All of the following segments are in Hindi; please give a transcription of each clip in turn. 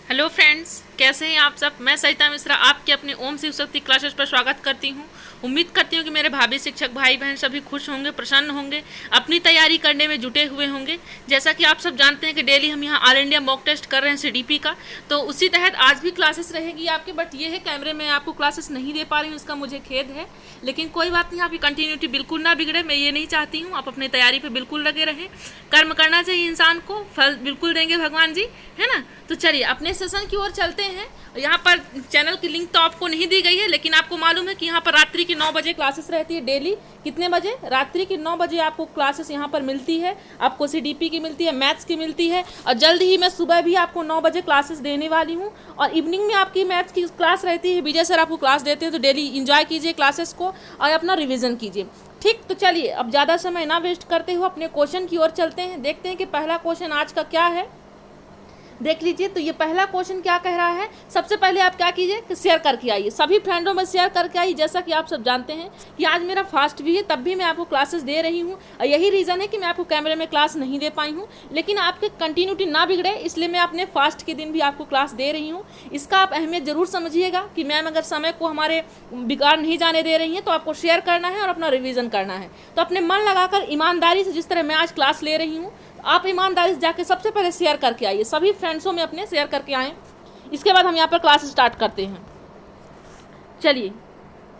हेलो फ्रेंड्स, कैसे हैं आप सब। मैं सरिता मिश्रा आपके अपने ओम शिव शक्ति क्लासेस पर स्वागत करती हूं। उम्मीद करती हूं कि मेरे भाभी शिक्षक भाई बहन सभी खुश होंगे, प्रसन्न होंगे, अपनी तैयारी करने में जुटे हुए होंगे। जैसा कि आप सब जानते हैं कि डेली हम यहां ऑल इंडिया मॉक टेस्ट कर रहे हैं सीडीपी का, तो उसी तहत आज भी क्लासेस रहेगी आपके। बट ये है कैमरे में आपको क्लासेस नहीं दे पा रही हूँ, इसका मुझे खेद है, लेकिन कोई बात नहीं। आपकी कंटिन्यूटी बिल्कुल ना बिगड़े, मैं ये नहीं चाहती हूँ। आप अपनी तैयारी पर बिल्कुल लगे रहें। कर्म करना चाहिए इंसान को, फल बिल्कुल देंगे भगवान जी, है ना। तो चलिए अपने सेशन की ओर चलते हैं। यहाँ पर चैनल की लिंक तो आपको नहीं दी गई है, लेकिन आपको मालूम है कि यहाँ पर रात्रि के 9 बजे क्लासेस रहती है डेली। कितने बजे? रात्रि के 9 बजे आपको क्लासेस यहाँ पर मिलती है। आपको सीडीपी की मिलती है, मैथ्स की मिलती है, और जल्द ही मैं सुबह भी आपको 9 बजे क्लासेस देने वाली हूँ। और इवनिंग में आपकी मैथ्स की क्लास रहती है, विजय सर आपको क्लास देते हैं। तो डेली इंजॉय कीजिए क्लासेस को और अपना रिविजन कीजिए, ठीक। तो चलिए अब ज़्यादा समय ना वेस्ट करते हुए अपने क्वेश्चन की ओर चलते हैं। देखते हैं कि पहला क्वेश्चन आज का क्या है। देख लीजिए, तो ये पहला क्वेश्चन क्या कह रहा है। सबसे पहले आप क्या कीजिए कि शेयर करके आइए, सभी फ्रेंडों में शेयर करके आइए। जैसा कि आप सब जानते हैं कि आज मेरा फास्ट भी है, तब भी मैं आपको क्लासेस दे रही हूँ, और यही रीज़न है कि मैं आपको कैमरे में क्लास नहीं दे पाई हूँ। लेकिन आपके कंटिन्यूटी ना बिगड़े, इसलिए मैं अपने फास्ट के दिन भी आपको क्लास दे रही हूँ। इसका आप अहमियत ज़रूर समझिएगा कि मैम अगर समय को हमारे बिगाड़ नहीं जाने दे रही हैं, तो आपको शेयर करना है और अपना रिविज़न करना है। तो अपने मन लगाकर ईमानदारी से, जिस तरह मैं आज क्लास ले रही हूँ, आप ईमानदारी से जाके सबसे पहले शेयर करके आइए, सभी फ्रेंड्सों में अपने शेयर करके आएँ। इसके बाद हम यहाँ पर क्लास स्टार्ट करते हैं। चलिए,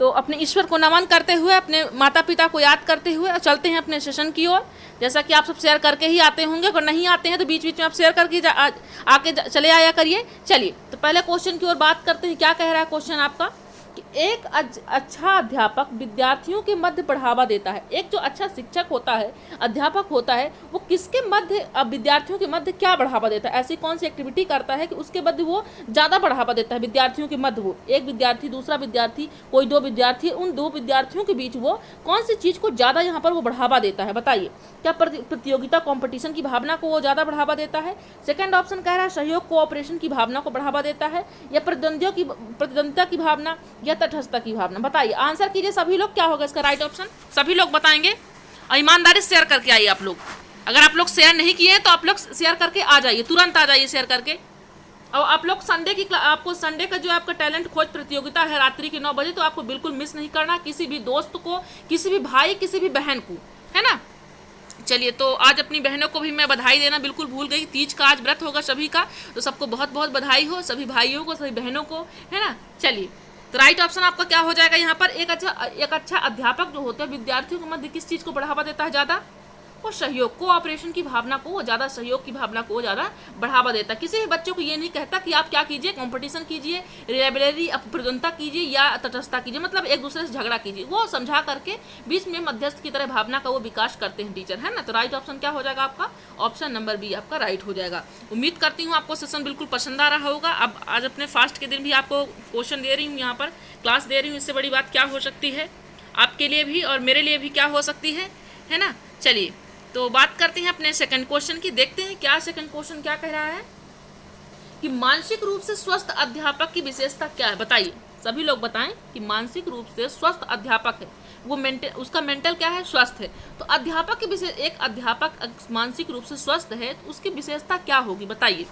तो अपने ईश्वर को नमन करते हुए, अपने माता पिता को याद करते हुए और चलते हैं अपने सेशन की ओर। जैसा कि आप सब शेयर करके ही आते होंगे, अगर नहीं आते हैं तो बीच बीच में आप शेयर करके आके चले आया करिए। चलिए, तो पहले क्वेश्चन की ओर बात करते हैं। क्या कह रहा है क्वेश्चन आपका कि एक अच्छा अध्यापक विद्यार्थियों के मध्य बढ़ावा देता है। एक जो अच्छा शिक्षक होता है, अध्यापक होता है, वो किसके मध्य, विद्यार्थियों के मध्य क्या बढ़ावा देता है, ऐसी कौन सी एक्टिविटी करता है कि उसके मध्य वो ज़्यादा बढ़ावा देता है विद्यार्थियों के मध्य। वो एक विद्यार्थी, दूसरा विद्यार्थी, कोई दो विद्यार्थी, उन दो विद्यार्थियों के बीच वो कौन सी चीज़ को ज़्यादा यहाँ पर वो बढ़ावा देता है, बताइए। क्या प्रतियोगिता, कॉम्पिटिशन की भावना को वो ज़्यादा बढ़ावा देता है। सेकेंड ऑप्शन कह रहा है सहयोग, कोऑपरेशन की भावना को बढ़ावा देता है, या प्रतिद्वंदिता की भावना, या तटस्थता की भावना। बताइए, आंसर कीजिए सभी लोग, क्या होगा इसका राइट ऑप्शन। सभी लोग बताएंगे और ईमानदारी से शेयर करके आइए आप लोग। अगर आप लोग शेयर नहीं किए हैं तो आप लोग शेयर करके आ जाइए, तुरंत आ जाइए शेयर करके। और आप लोग आपको संडे का जो आपका टैलेंट खोज प्रतियोगिता है रात्रि के 9 बजे, तो आपको बिल्कुल मिस नहीं करना। किसी भी दोस्त को, किसी भी भाई, किसी भी बहन को, है ना। चलिए, तो आज अपनी बहनों को भी मैं बधाई देना बिल्कुल भूल गई। तीज का आज व्रत होगा सभी का, तो सबको बहुत बहुत बधाई हो, सभी भाइयों को, सभी बहनों को, है ना। चलिए, तो राइट ऑप्शन आपका क्या हो जाएगा यहाँ पर। एक अच्छा अध्यापक जो होता है विद्यार्थियों के मध्य किस चीज़ को बढ़ावा देता है ज़्यादा, वो सहयोग, कोऑपरेशन की भावना को, वो ज़्यादा सहयोग की भावना को वो ज़्यादा बढ़ावा देता है। किसी भी बच्चों को ये नहीं कहता कि आप क्या कीजिए, कंपटीशन कीजिए, रिलेबलरी प्रतिद्वंदिता कीजिए, या तटस्थता कीजिए, मतलब एक दूसरे से झगड़ा कीजिए। वो समझा करके बीच में मध्यस्थ की तरह भावना का वो विकास करते हैं टीचर, है ना। तो राइट ऑप्शन क्या हो जाएगा आपका, ऑप्शन नंबर बी आपका राइट हो जाएगा। उम्मीद करती हूँ आपको सेशन बिल्कुल पसंद आ रहा होगा। अब आज अपने फास्ट के दिन भी आपको क्वेश्चन दे रही हूँ, यहाँ पर क्लास दे रही हूँ, इससे बड़ी बात क्या हो सकती है आपके लिए भी और मेरे लिए भी, क्या हो सकती है ना। चलिए, तो बात करते हैं अपने सेकंड क्वेश्चन की। देखते हैं क्या सेकंड क्वेश्चन क्या कह रहा है कि मानसिक रूप से स्वस्थ अध्यापक की विशेषता क्या है। बताइए, सभी लोग बताएं कि मानसिक रूप से स्वस्थ अध्यापक है वो उसका मेंटल क्या है, स्वस्थ है। तो अध्यापक की विशेष, एक अध्यापक मानसिक रूप से स्वस्थ है तो उसकी विशेषता क्या होगी, बताइए।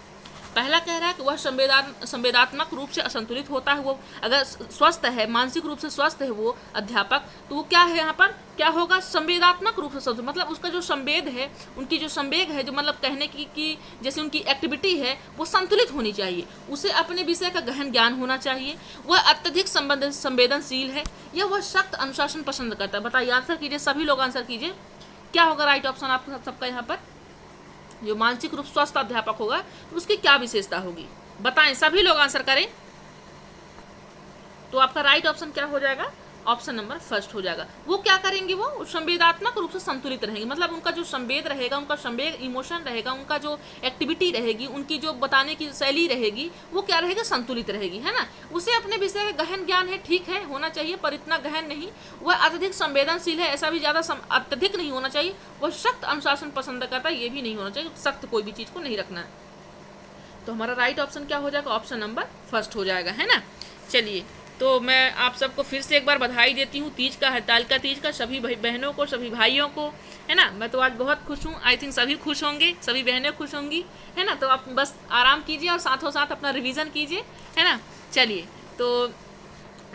पहला कह रहा है कि वह संवेदात्मक रूप से असंतुलित होता है। वो अगर स्वस्थ है, मानसिक रूप से स्वस्थ है वो अध्यापक, तो वो क्या है यहाँ पर, क्या होगा, संवेदात्मक रूप से स्वस्थ, मतलब उसका जो संवेद है, उनकी जो संवेग है, जो मतलब कहने की जैसे उनकी एक्टिविटी है, वो संतुलित होनी चाहिए। उसे अपने विषय का गहन ज्ञान होना चाहिए। वह अत्यधिक संवेदनशील है, या वह सख्त अनुशासन पसंद करता है। बताइए, आंसर कीजिए, सभी लोग आंसर कीजिए, क्या होगा राइट ऑप्शन आपका सबका यहाँ पर। जो मानसिक रूप स्वस्थ अध्यापक होगा तो उसकी क्या विशेषता होगी, बताएं, सभी लोग आंसर करें। तो आपका राइट ऑप्शन क्या हो जाएगा, ऑप्शन नंबर फर्स्ट हो जाएगा। वो क्या करेंगे, वो संवेदात्मक रूप से संतुलित रहेंगे, मतलब उनका जो संवेद रहेगा, उनका संवेद इमोशन रहेगा, उनका जो एक्टिविटी रहेगी, उनकी जो बताने की शैली रहेगी, वो क्या रहेगा, संतुलित रहेगी, है ना। उसे अपने विषय का गहन ज्ञान है, ठीक है, होना चाहिए, पर इतना गहन नहीं। वह अत्यधिक संवेदनशील है, ऐसा भी ज़्यादा अत्यधिक नहीं होना चाहिए। वह सख्त अनुशासन पसंद करता है, ये भी नहीं होना चाहिए, सख्त कोई भी चीज़ को नहीं रखना है। तो हमारा राइट ऑप्शन क्या हो जाएगा, ऑप्शन नंबर फर्स्ट हो जाएगा, है ना। चलिए, तो मैं आप सबको फिर से एक बार बधाई देती हूँ तीज का, हरतालिका तीज का, सभी बहनों को, सभी भाइयों को, है ना। मैं तो आज बहुत खुश हूँ, आई थिंक सभी खुश होंगे, सभी बहनें खुश होंगी, है ना। तो आप बस आराम कीजिए और साथों साथ अपना रिवीजन कीजिए, है ना। चलिए, तो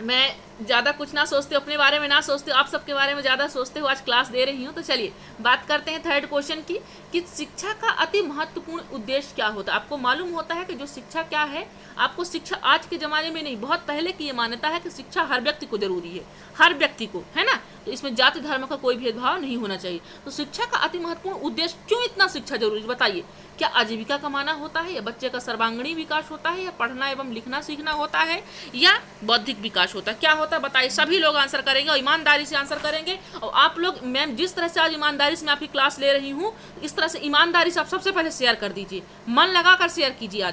मैं ज़्यादा कुछ ना सोचते हो, अपने बारे में ना सोचते हो, आप सबके बारे में ज़्यादा सोचते हो, आज क्लास दे रही हूँ। तो चलिए बात करते हैं थर्ड क्वेश्चन की, कि शिक्षा का अति महत्वपूर्ण उद्देश्य क्या होता है। आपको मालूम होता है कि जो शिक्षा क्या है, आपको शिक्षा आज के ज़माने में नहीं, बहुत पहले की ये मान्यता है कि शिक्षा हर व्यक्ति को जरूरी है, हर व्यक्ति को, है ना। तो इसमें जाति धर्म का कोई भेदभाव नहीं होना चाहिए। तो शिक्षा का अति महत्वपूर्ण उद्देश्य, क्यों इतना शिक्षा जरूरी है बताइए। क्या आजीविका कमाना होता है, या बच्चे का सर्वांगीण विकास होता है, या पढ़ना एवं लिखना सीखना होता है, या बौद्धिक विकास होता है, क्या होता है बताइए। सभी लोग आंसर करेंगे और ईमानदारी से आंसर करेंगे। और आप लोग, मैम जिस तरह से आज ईमानदारी से मैं आपकी क्लास ले रही हूँ, इस तरह से ईमानदारी से आप सबसे पहले शेयर कर दीजिए, मन लगाकर शेयर कीजिए।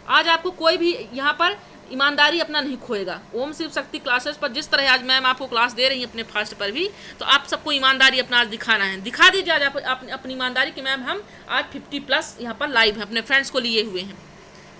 आज आपको कोई भी यहाँ पर ईमानदारी अपना नहीं खोएगा। ओम शिव शक्ति क्लासेस पर जिस तरह आज मैम आपको क्लास दे रही हैं अपने फर्स्ट पर भी, तो आप सबको ईमानदारी अपना आज दिखाना है। दिखा दीजिए आज आप अपनी ईमानदारी कि मैम हम आज 50+ यहाँ पर लाइव हैं, अपने फ्रेंड्स को लिए हुए हैं।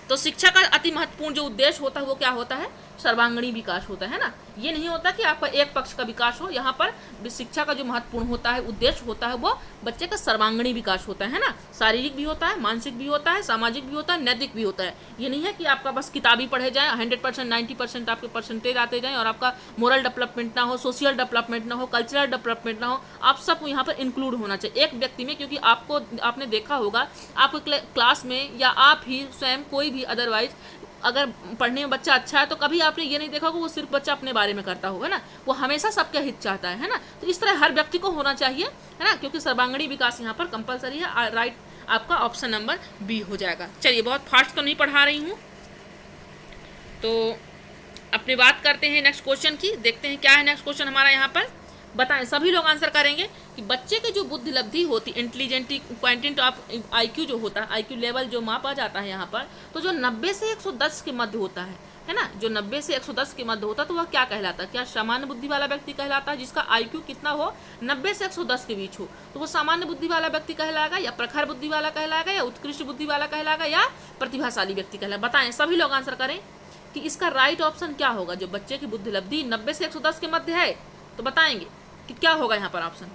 तो शिक्षा का अति महत्वपूर्ण जो उद्देश्य होता है वो क्या होता है, सर्वांगीण विकास होता है ना। ये नहीं होता कि आपका एक पक्ष का विकास हो, यहाँ पर शिक्षा का जो महत्वपूर्ण होता है, उद्देश्य होता है, वो बच्चे का सर्वांगीण विकास होता है ना। शारीरिक भी होता है, मानसिक भी होता है, सामाजिक भी होता है, नैतिक भी होता है। ये नहीं है कि आपका बस किताबी पढ़े जाए, 100% 90% आपके परसेंटेज आते जाएँ और आपका मोरल डेवलपमेंट ना हो, सोशल डेवलपमेंट ना हो, कल्चरल डेवलपमेंट ना हो। आप सबको यहाँ पर इंक्लूड होना चाहिए एक व्यक्ति में, क्योंकि आपने देखा होगा आपको क्लास में, या आप ही स्वयं कोई भी अदरवाइज अगर पढ़ने में बच्चा अच्छा है, तो कभी आपने ये नहीं देखा होगा वो सिर्फ बच्चा अपने बारे में करता होगा ना, वो हमेशा सबका हित चाहता है ना। तो इस तरह हर व्यक्ति को होना चाहिए, है ना, क्योंकि सर्वांगीण विकास यहाँ पर कंपलसरी है। राइट आपका ऑप्शन नंबर बी हो जाएगा। चलिए, बहुत फास्ट तो नहीं पढ़ा रही हूँ, तो अपनी बात करते हैं नेक्स्ट क्वेश्चन की। देखते हैं क्या है नेक्स्ट क्वेश्चन हमारा यहाँ पर। बताएं, सभी लोग आंसर करेंगे कि बच्चे की जो बुद्धि लब्धि होती, इंटेलिजेंटी क्वांटिटी ऑफ IQ जो होता है, IQ लेवल जो मापा जाता है यहाँ पर, तो जो 90 से 110 के मध्य होता है ना, जो 90 से 110 के मध्य होता है, तो वह क्या कहलाता है। क्या सामान्य बुद्धि वाला व्यक्ति कहलाता है, जिसका IQ कितना हो, 90 से 110 के बीच हो, तो वो सामान्य बुद्धि वाला व्यक्ति कहलाएगा, या प्रखर बुद्धि वाला कहलाएगा, या उत्कृष्ट बुद्धि वाला कहलाएगा, या प्रतिभाशाली व्यक्ति कहलाएगा। बताएं, सभी लोग आंसर करें कि इसका राइट ऑप्शन क्या होगा। जो बच्चे की बुद्धि लब्धि 90 से 110 के मध्य है, तो बताएंगे कि क्या होगा यहाँ पर ऑप्शन।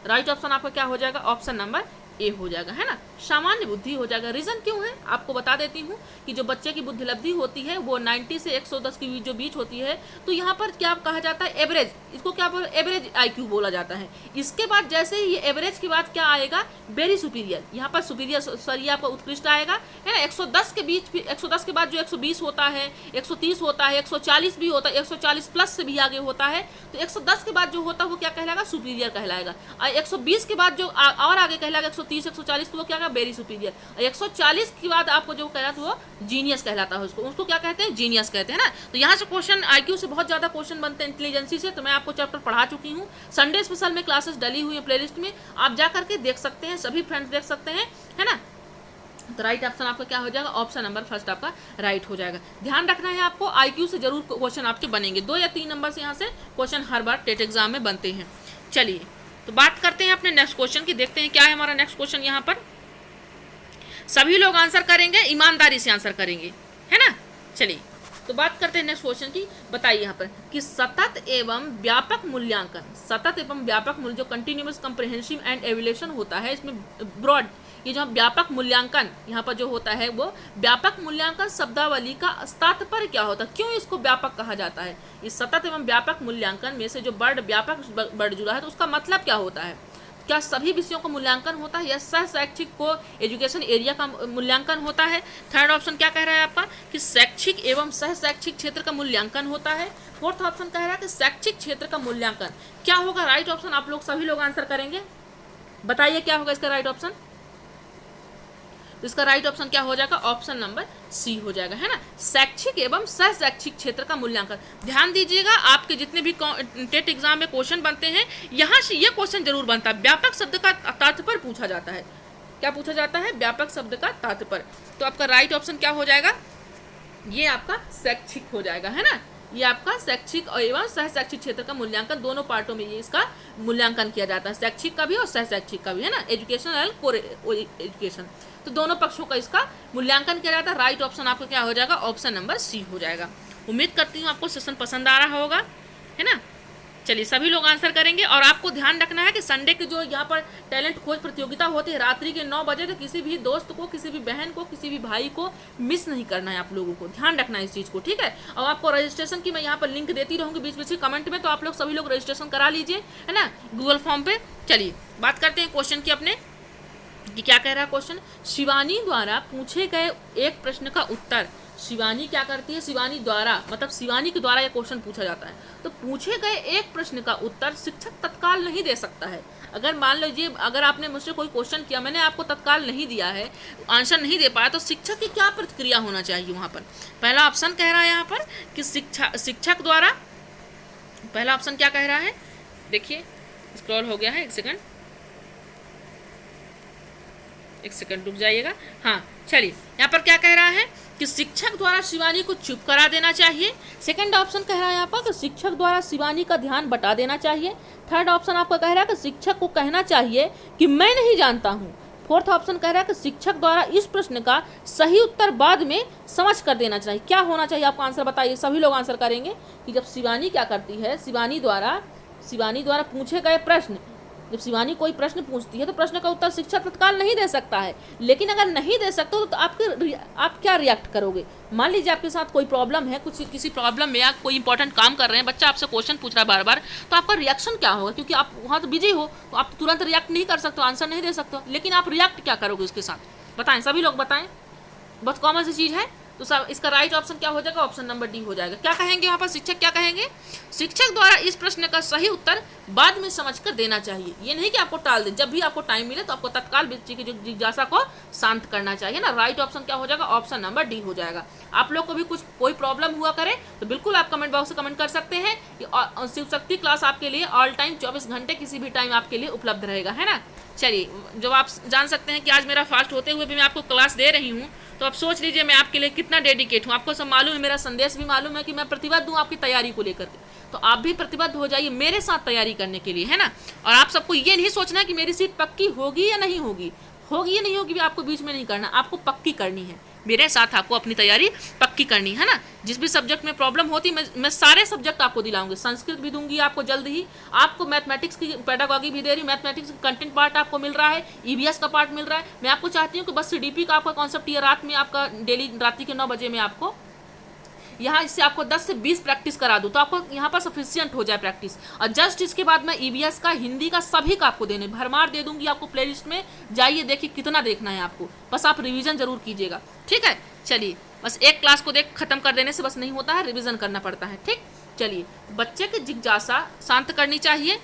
राइट ऑप्शन आपका क्या हो जाएगा, ऑप्शन नंबर ए हो जाएगा, है ना, सामान्य बुद्धि हो जाएगा। रीजन क्यों है आपको बता देती हूँ कि जो बच्चे की बुद्धि लब्धि होती है वो 90 से 110 के जो बीच होती है, तो यहाँ पर क्या कहा जाता है, एवरेज, इसको क्या बोल, एवरेज IQ बोला जाता है। इसके बाद जैसे ही ये एवरेज के बाद क्या आएगा, वेरी सुपीरियर, यहाँ पर सुपीरियर सॉरी आपका उत्कृष्ट आएगा, है ना। 110 के बीच, 110 के बाद जो 120 होता है, 130 होता है, 140 भी होता है, 140+ से भी आगे होता है, तो 110 के बाद जो होता है वो क्या कहलाएगा, सुपीरियर कहलाएगा। और 120 के बाद जो और आगे कहलाएगा 130, 140, तो वो क्या, वेरी सुपीरियर। 140 के बाद आपको जो कहलाता है वो जीनियस कहलाता है, उसको क्या कहते हैं, जीनियस कहते हैं ना। तो यहाँ से क्वेश्चन IQ से बहुत ज्यादा क्वेश्चन बनते हैं, इंटेलिजेंसी से। तो मैं आपको चैप्टर पढ़ा चुकी हूँ, संडे स्पेशल में क्लासेस डली हुई है प्लेलिस्ट में, आप जा करके देख सकते हैं, सभी फ्रेंड्स देख सकते हैं, है ना। तो राइट ऑप्शन आपका क्या हो जाएगा, ऑप्शन नंबर फर्स्ट आपका राइट हो जाएगा। ध्यान रखना है आपको, IQ से जरूर क्वेश्चन आपके बनेंगे, 2 या 3 नंबर से यहाँ से क्वेश्चन हर बार टेट एग्जाम में बनते हैं। चलिए, तो बात करते हैं अपने नेक्स्ट क्वेश्चन की। देखते हैं क्या है हमारा नेक्स्ट क्वेश्चन यहाँ पर। सभी लोग आंसर करेंगे, ईमानदारी से आंसर करेंगे, है ना। चलिए, तो बात करते हैं नेक्स्ट क्वेश्चन की। बताइए यहाँ पर कि सतत एवं व्यापक मूल्यांकन, सतत एवं व्यापक मूल्य जो कंटिन्यूअस कम्प्रिहेंसिव एंड एवल्यूशन होता है, इसमें ब्रॉड, ये जो व्यापक मूल्यांकन यहाँ पर जो होता है, वो व्यापक मूल्यांकन शब्दावली का तात्पर्य क्या होता है, क्यों इसको व्यापक कहा जाता है। इस सतत एवं व्यापक मूल्यांकन में से जो वर्ड व्यापक वर्ड जुड़ा है, तो उसका मतलब क्या होता है। क्या सभी विषयों का मूल्यांकन होता है, या सह शैक्षिक को एजुकेशन एरिया का मूल्यांकन होता है। थर्ड ऑप्शन क्या कह रहा है आपका कि शैक्षिक एवं सह शैक्षिक क्षेत्र का मूल्यांकन होता है। फोर्थ ऑप्शन कह रहा है कि शैक्षिक क्षेत्र का मूल्यांकन। क्या होगा राइट ऑप्शन, आप लोग सभी लोग आंसर करेंगे, बताइए क्या होगा इसका राइट ऑप्शन। इसका राइट ऑप्शन क्या हो जाएगा, ऑप्शन नंबर सी हो जाएगा, है ना, शैक्षिक एवं सह शैक्षिक क्षेत्र का मूल्यांकन। ध्यान दीजिएगा, आपके जितने भी टेट एग्जाम में क्वेश्चन बनते हैं, यहाँ से ये क्वेश्चन जरूर बनता है, व्यापक शब्द का तात्पर्य पूछा जाता है। क्या पूछा जाता है, व्यापक शब्द का तात्पर्य। तो आपका राइट ऑप्शन क्या हो जाएगा, ये आपका शैक्षिक हो जाएगा, है ना। ये आपका शैक्षिक एवं सह शैक्षिक क्षेत्र का मूल्यांकन, दोनों पार्टों में ये इसका मूल्यांकन किया जाता है, शैक्षिक का भी और सह शैक्षिक का भी, है ना, एजुकेशनल कोर एजुकेशन, तो दोनों पक्षों का इसका मूल्यांकन किया जाता है। राइट ऑप्शन आपका क्या हो जाएगा, ऑप्शन नंबर सी हो जाएगा। उम्मीद करती हूँ आपको सेशन पसंद आ रहा होगा, है ना। चलिए सभी लोग आंसर करेंगे, और आपको ध्यान रखना है कि संडे की जो यहाँ पर टैलेंट खोज प्रतियोगिता होती है रात्रि के 9 बजे, तो किसी भी दोस्त को, किसी भी बहन को, किसी भी भाई को मिस नहीं करना है। आप लोगों को ध्यान रखना है इस चीज़ को, ठीक है। और आपको रजिस्ट्रेशन की मैं यहाँ पर लिंक देती रहूँगी बीच बीच में कमेंट में, तो आप लोग सभी लोग रजिस्ट्रेशन करा लीजिए, है ना, गूगल फॉर्म पे। चलिए बात करते हैं क्वेश्चन की अपने, कि क्या कह रहा है क्वेश्चन। शिवानी द्वारा पूछे गए एक प्रश्न का उत्तर, शिवानी क्या करती है, शिवानी द्वारा मतलब शिवानी के द्वारा यह क्वेश्चन पूछा जाता है, तो पूछे गए एक प्रश्न का उत्तर शिक्षक तत्काल नहीं दे सकता है। अगर मान लीजिए अगर आपने मुझसे कोई क्वेश्चन किया, मैंने आपको तत्काल नहीं दिया है, आंसर नहीं दे पाया, तो शिक्षक की क्या प्रतिक्रिया होना चाहिए वहाँ पर। पहला ऑप्शन कह रहा है यहाँ पर कि शिक्षक द्वारा, पहला ऑप्शन क्या कह रहा है, देखिए स्क्रॉल हो गया है, एक सेकंड रुक जाइएगा। हाँ चलिए, यहाँ पर क्या कह रहा है कि शिक्षक द्वारा शिवानी को चुप करा देना चाहिए। सेकंड ऑप्शन कह रहा है यहाँ पर कि शिक्षक द्वारा शिवानी का ध्यान बटा देना चाहिए। थर्ड ऑप्शन आपका कह रहा है कि शिक्षक को कहना चाहिए कि मैं नहीं जानता हूँ। फोर्थ ऑप्शन कह रहा है कि शिक्षक द्वारा इस प्रश्न का सही उत्तर बाद में समझ कर देना चाहिए। क्या होना चाहिए आपका आंसर बताइए, सभी लोग आंसर करेंगे कि जब शिवानी क्या करती है, शिवानी द्वारा पूछे गए प्रश्न, जब शिवानी कोई प्रश्न पूछती है तो प्रश्न का उत्तर शिक्षक तत्काल नहीं दे सकता है। लेकिन अगर नहीं दे सकते तो आप क्या रिएक्ट करोगे। मान लीजिए आपके साथ कोई प्रॉब्लम है, कुछ किसी प्रॉब्लम में या कोई इंपॉर्टेंट काम कर रहे हैं, बच्चा आपसे क्वेश्चन पूछ रहा है बार बार, तो आपका रिएक्शन क्या होगा, क्योंकि आप वहाँ तो बिजी हो, तो आप तुरंत रिएक्ट नहीं कर सकते, आंसर नहीं दे सकते, लेकिन आप रिएक्ट क्या करोगे उसके साथ, बताएं सभी लोग बताएं। बहुत कॉमन सी चीज़ है। तो सब इसका राइट ऑप्शन क्या हो जाएगा, ऑप्शन नंबर डी हो जाएगा। क्या कहेंगे यहाँ पर शिक्षक, क्या कहेंगे, शिक्षक द्वारा इस प्रश्न का सही उत्तर बाद में समझकर देना चाहिए। ये नहीं कि आपको टाल दे, जब भी आपको टाइम मिले तो आपको तत्काल बच्चे की जिज्ञासा को शांत करना चाहिए ना। राइट ऑप्शन क्या हो जाएगा, ऑप्शन नंबर डी हो जाएगा। आप लोग को भी कोई प्रॉब्लम हुआ करे तो बिल्कुल आप कमेंट बॉक्स में कमेंट कर सकते हैं। शिव शक्ति क्लास आपके लिए ऑल टाइम 24 घंटे किसी भी टाइम आपके लिए उपलब्ध रहेगा, है ना। चलिए, जब आप जान सकते हैं कि आज मेरा फास्ट होते हुए भी मैं आपको क्लास दे रही हूँ, तो आप सोच लीजिए मैं आपके लिए कितना डेडिकेट हूँ। आपको सब मालूम है, मेरा संदेश भी मालूम है कि मैं प्रतिबद्ध हूँ आपकी तैयारी को लेकर के, तो आप भी प्रतिबद्ध हो जाइए मेरे साथ तैयारी करने के लिए, है ना। और आप सबको ये नहीं सोचना कि मेरी सीट पक्की होगी या नहीं होगी, होगी या नहीं होगी भी आपको बीच में नहीं करना, आपको पक्की करनी है मेरे साथ, आपको अपनी तैयारी पक्की करनी है ना। जिस भी सब्जेक्ट में प्रॉब्लम होती मैं सारे सब्जेक्ट आपको दिलाऊंगी, संस्कृत भी दूंगी आपको जल्द ही, आपको मैथमेटिक्स की पेडागॉगी भी दे रही हूँ, मैथमेटिक्स का कंटेंट पार्ट आपको मिल रहा है, ईवीएस का पार्ट मिल रहा है। मैं आपको चाहती हूँ कि बस सीडीपी का आपका कॉन्सेप्ट ये रात में आपका डेली रात्रि के 9 बजे में आपको यहाँ इससे आपको 10 से 20 प्रैक्टिस करा दूँ, तो आपको यहाँ पर सफिशियंट हो जाए प्रैक्टिस। और जस्ट इसके बाद मैं ईवीएस का, हिंदी का, सभी का आपको देने भरमार दे दूंगी आपको प्लेलिस्ट में, जाइए देखिए कितना देखना है आपको, बस आप रिवीजन जरूर कीजिएगा, ठीक है। चलिए, बस एक क्लास को खत्म कर देने से बस नहीं होता है, रिवीजन करना पड़ता है, ठीक। चलिए, बच्चे की जिज्ञासा शांत करनी चाहिए।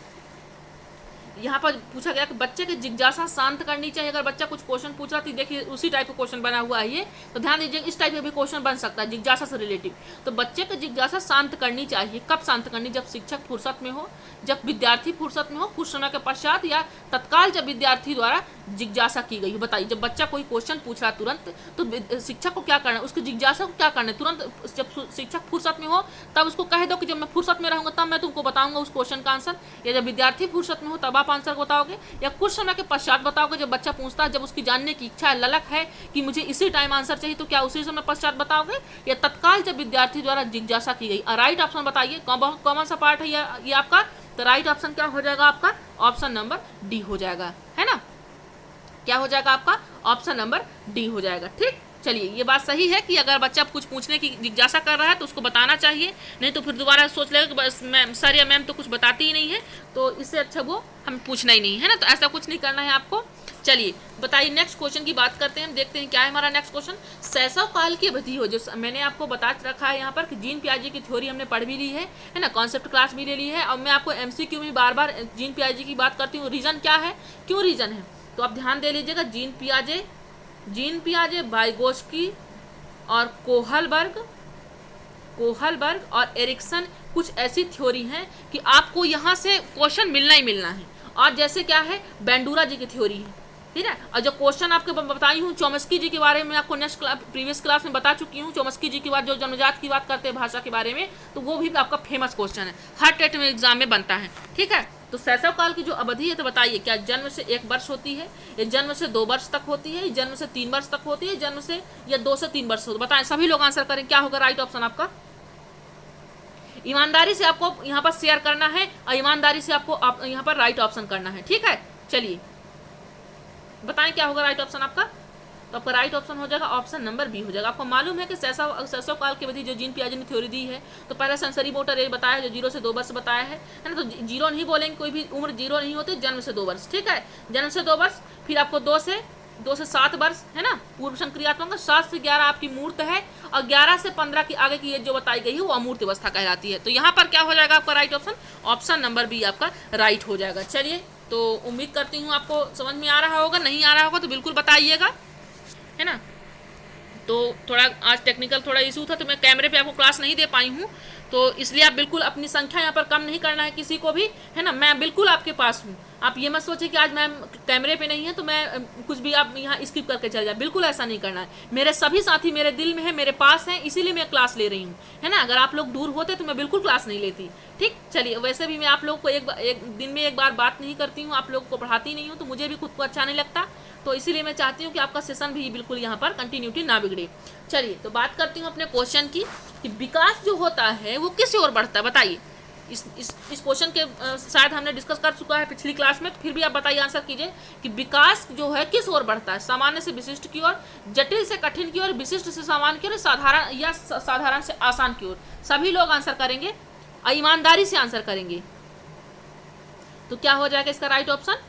यहाँ पर पूछा गया कि बच्चे की जिज्ञासा शांत करनी चाहिए। अगर बच्चा कुछ क्वेश्चन पूछ रहा, तो देखिए उसी टाइप का क्वेश्चन बना हुआ है ये, तो ध्यान दीजिए इस टाइप का भी क्वेश्चन बन सकता है जिज्ञासा से रिलेटिव। तो बच्चे की जिज्ञासा शांत करनी चाहिए। कब शांत करनी, जब शिक्षक फुर्सत में हो, जब विद्यार्थी फुर्सत में हो, कुछ समय के पश्चात, या तत्काल जब विद्यार्थी द्वारा जिज्ञासा की गई हो। बताइए, जब बच्चा कोई क्वेश्चन पूछ रहा तुरंत, तो शिक्षक को क्या करना है, उसकी जिज्ञासा को क्या करना है, तुरंत जब शिक्षक फुर्सत में हो तब उसको कह दो कि जब मैं फुर्सत में रहूँगा तब मैं तुमको बताऊंगा उस क्वेश्चन का आंसर, या जब विद्यार्थी फुर्सत में हो तब आप आंसर बताओगे, या कुछ समय के पश्चात बताओगे। जब बच्चा पूछता है, जब उसकी जानने की इच्छा है, ललक है कि मुझे इसी टाइम आंसर चाहिए, तो क्या उसी समय पश्चात बताओगे, या तत्काल जब विद्यार्थी द्वारा जिज्ञासा की गई। राइट ऑप्शन बताइए, बहुत कॉमन सा पार्ट है ये आपका, तो राइट ऑप्शन क्या हो जाएगा आपका, ऑप्शन नंबर डी हो जाएगा, है ना। क्या हो जाएगा आपका, ऑप्शन नंबर डी हो जाएगा, ठीक। चलिए, ये बात सही है कि अगर बच्चा कुछ पूछने की जिज्ञासा कर रहा है तो उसको बताना चाहिए, नहीं तो फिर दोबारा सोच लेगा कि बस मैम सर या मैम तो कुछ बताती ही नहीं है, तो इससे अच्छा वो हमें पूछना ही नहीं है ना, तो ऐसा कुछ नहीं करना है आपको। चलिए बताइए, नेक्स्ट क्वेश्चन की बात करते हैं, देखते हैं क्या है हमारा नेक्स्ट क्वेश्चन। शैशव काल की अवधि हो, जो मैंने आपको बता रखा है यहाँ पर कि जीन पियाजे की थ्योरी हमने पढ़ भी ली है ना, कॉन्सेप्ट क्लास भी ले ली है, और मैं आपको एमसीक्यू में बार बार जीन पियाजे की बात करती हूँ। रीजन क्या है, क्यों रीजन है, तो आप ध्यान दे लीजिएगा। जीन पियाजे, वाइगोस्की और कोहलबर्ग और एरिक्सन, कुछ ऐसी थ्योरी हैं कि आपको यहाँ से क्वेश्चन मिलना ही मिलना है। और जैसे क्या है, बेंडूरा जी की थ्योरी है, ठीक है। और जो क्वेश्चन आपको बताई हूँ चोम्स्की जी के बारे में, आपको नेक्स्ट प्रीवियस क्लास में बता चुकी हूँ। चोम्स्की जी की बात, जो जन्मजात की बात करते हैं भाषा के बारे में, तो वो भी आपका फेमस क्वेश्चन है, हर टेट में एग्जाम में बनता है, ठीक है। तो शैशव काल की जो अवधि है, तो बताइए क्या जन्म से 1 वर्ष होती है, या जन्म से 2 वर्ष तक होती है, जन्म से 3 वर्ष तक होती है, जन्म से या 2 से 3 वर्ष होती है, बताएं सभी लोग आंसर करें, क्या होगा राइट ऑप्शन आपका। ईमानदारी से आपको यहाँ पर शेयर करना है और ईमानदारी से आपको यहाँ पर राइट ऑप्शन करना है, ठीक है। चलिए बताएं क्या होगा राइट ऑप्शन आपका। तो आपका राइट ऑप्शन हो जाएगा ऑप्शन नंबर बी हो जाएगा। आपको मालूम है कि शैशव काल की अवधि जो जीन पियाजे ने थ्योरी दी है, तो पहले सेंसरी मोटर एज बताया है जो 0 से 2 वर्ष बताया है ना। तो 0 नहीं बोलेंगे, कोई भी उम्र 0 नहीं होती, जन्म से 2 वर्ष, ठीक है। जन्म से 2 वर्ष, फिर आपको 2 से 7 वर्ष है ना, पूर्व संक्रियात्मक। 7 से 11 आपकी मूर्त है और 11 से 15 की आगे की एज जो बताई गई है वो अमूर्त अवस्था कहलाती है। तो यहाँ पर क्या हो जाएगा आपका right option, option number B आपका राइट हो जाएगा। चलिए, तो उम्मीद करती हूँ आपको समझ में आ रहा होगा, नहीं आ रहा होगा तो बिल्कुल बताइएगा, है ना। तो थोड़ा आज टेक्निकल थोड़ा इशू था, तो मैं कैमरे पे आपको क्लास नहीं दे पाई हूँ, तो इसलिए आप बिल्कुल अपनी संख्या यहाँ पर कम नहीं करना है किसी को भी, है ना। मैं बिल्कुल आपके पास हूँ, आप ये मत सोचिए कि आज मैम कैमरे पे नहीं है तो मैं कुछ भी आप यहाँ स्किप करके चल जाए, बिल्कुल ऐसा नहीं करना है। मेरे सभी साथी मेरे दिल में है, मेरे पास हैं, इसीलिए मैं क्लास ले रही हूँ, है ना। अगर आप लोग दूर होते तो मैं बिल्कुल क्लास नहीं लेती, ठीक। चलिए, वैसे भी मैं आप लोग को एक दिन में एक बार बात नहीं करती हूँ, आप लोग को पढ़ाती नहीं हूँ, तो मुझे भी खुद को अच्छा नहीं लगता, तो इसीलिए मैं चाहती हूँ कि आपका सेशन भी बिल्कुल यहाँ पर कंटिन्यूटी ना बिगड़े। चलिए, तो बात करती हूँ अपने क्वेश्चन की कि विकास जो होता है वो किस ओर बढ़ता है, बताइए। इस क्वेश्चन के शायद हमने डिस्कस कर चुका है पिछली क्लास में, तो फिर भी आप बताइए, आंसर कीजिए कि विकास जो है किस ओर बढ़ता है, सामान्य से विशिष्ट की ओर, जटिल से कठिन की ओर, विशिष्ट से सामान्य की ओर, साधारण से आसान की ओर। सभी लोग आंसर करेंगे और ईमानदारी से आंसर करेंगे। तो क्या हो जाएगा इसका right option,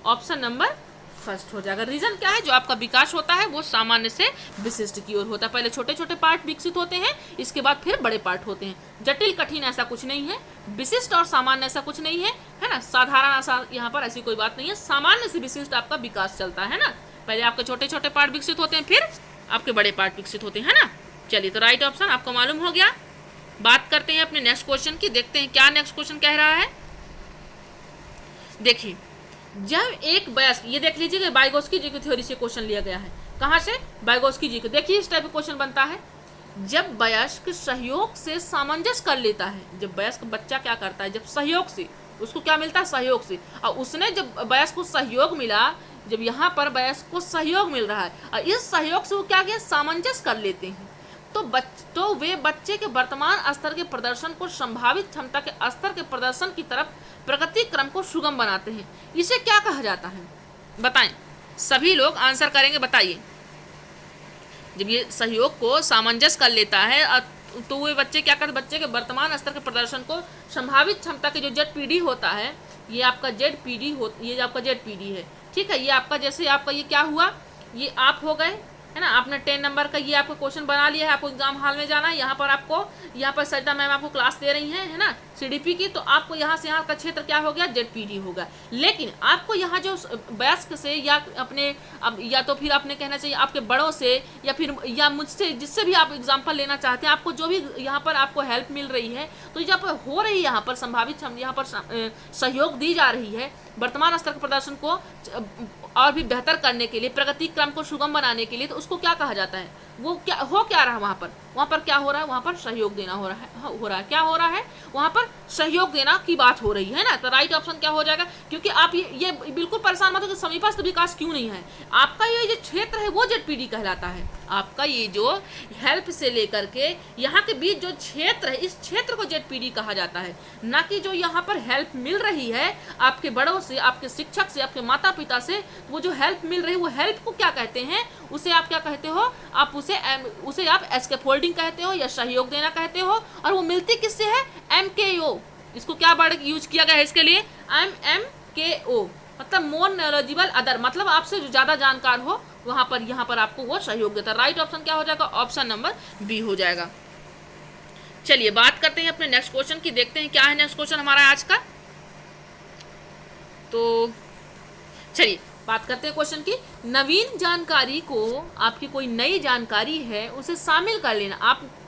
option number first हो जाएगा। रीजन क्या है, जो आपका विकास होता है वो सामान्य से विशिष्ट की ओर होता है। पहले छोटे छोटे पार्ट विकसित होते हैं, इसके बाद फिर बड़े पार्ट होते हैं। जटिल कठिन ऐसा कुछ नहीं है, विशिष्ट और सामान्य ऐसा कुछ नहीं है ना। साधारण आसान यहाँ पर ऐसी कोई बात नहीं है, सामान्य से विशिष्ट आपका विकास चलता है ना। पहले आपके छोटे छोटे पार्ट विकसित होते हैं, फिर आपके बड़े पार्ट विकसित होते हैं ना। चलिए, तो राइट ऑप्शन आपको मालूम हो गया। बात करते हैं अपने नेक्स्ट क्वेश्चन की, देखते हैं क्या नेक्स्ट क्वेश्चन कह रहा है। देखिए, जब एक वयस्क, ये देख लीजिए कि वाइगोत्स्की जी की थ्योरी से क्वेश्चन लिया गया है। कहाँ से, वाइगोत्स्की जी को। देखिए इस टाइप का क्वेश्चन बनता है, जब वयस्क सहयोग से सामंजस्य कर लेता है। जब वयस्क बच्चा क्या करता है, जब सहयोग से उसको क्या मिलता है, सहयोग से, और उसने जब वयस्क को सहयोग मिला, जब यहाँ पर वयस्क को सहयोग मिल रहा है और इस सहयोग से वो क्या किया, सामंजस्य कर लेते हैं, तो वे बच्चे के वर्तमान स्तर के प्रदर्शन को संभावित क्षमता के स्तर के प्रदर्शन की तरफ प्रगति क्रम को सुगम बनाते हैं। इसे क्या कहा जाता है, बताएं। सभी लोग आंसर करेंगे, बताइए। जब ये सहयोग को सामंजस्य कर लेता है तो वे बच्चे क्या करते, बच्चे के वर्तमान स्तर के प्रदर्शन को संभावित क्षमता के जो ZPD होता है, ये आपका ZPD ये आपका ZPD है, ठीक है। ये आपका जैसे आपका ये क्या हुआ, ये आप हो गए, है ना। आपने 10 नंबर का ये आपको क्वेश्चन बना लिया है, आपको एग्जाम हॉल में जाना है, यहाँ पर सरिता मैम आपको क्लास दे रही हैं, है ना, CDP की। तो आपको यहाँ से यहाँ का क्षेत्र क्या हो गया, ZPD होगा। लेकिन आपको यहाँ जो वयस्क से या अपने या तो फिर आपने कहना चाहिए आपके बड़ों से या मुझसे, जिससे भी आप एग्जाम्पल लेना चाहते हैं, आपको जो भी यहाँ पर आपको हेल्प मिल रही है, तो जब हो रही है यहाँ पर संभावित यहाँ पर सहयोग दी जा रही है वर्तमान स्तर के प्रदर्शन को और भी बेहतर करने के लिए, प्रगति क्रम को सुगम बनाने के लिए, तो उसको क्या कहा जाता है, वो क्या रहा वहाँ पर क्या हो रहा है, वहाँ पर सहयोग देना हो रहा है। क्या हो रहा है, वहाँ पर सहयोग देना की बात हो रही है ना। तो राइट ऑप्शन क्या हो जाएगा, क्योंकि आप ये बिल्कुल परेशान मत हो कि समीपस्थ विकास क्यों नहीं है। आपका ये जो क्षेत्र है वो ZPD कहलाता है। आपका ये जो हेल्प से लेकर के यहाँ के बीच जो क्षेत्र है, इस क्षेत्र को ZPD कहा जाता है, ना कि जो यहाँ पर हेल्प मिल रही है आपके बड़ों से, आपके शिक्षक से, आपके माता पिता से, वो जो हेल्प मिल रही है वो हेल्प को क्या कहते हैं, उसे आप क्या कहते हो, आप उसे आप स्कैफोल्डिंग कहते हो या सहयोग देना कहते हो। और वो मिलती किससे है, MKO। इसको क्या वर्ड यूज किया गया है इसके लिए, MKO, मतलब मोर नॉलेजेबल अदर, मतलब आपसे जो ज्यादा जानकार हो यहाँ पर आपको वो सहयोग देता है। राइट ऑप्शन क्या हो जाएगा, ऑप्शन नंबर बी हो जाएगा। चलिए बात करते हैं अपने नेक्स्ट क्वेश्चन की, देखते हैं क्या है नेक्स्ट क्वेश्चन हमारा आज का। तो चलिए बात करते हैं क्वेश्चन की। नवीन जानकारी को, आपकी कोई नई जानकारी है उसे शामिल कर लेना।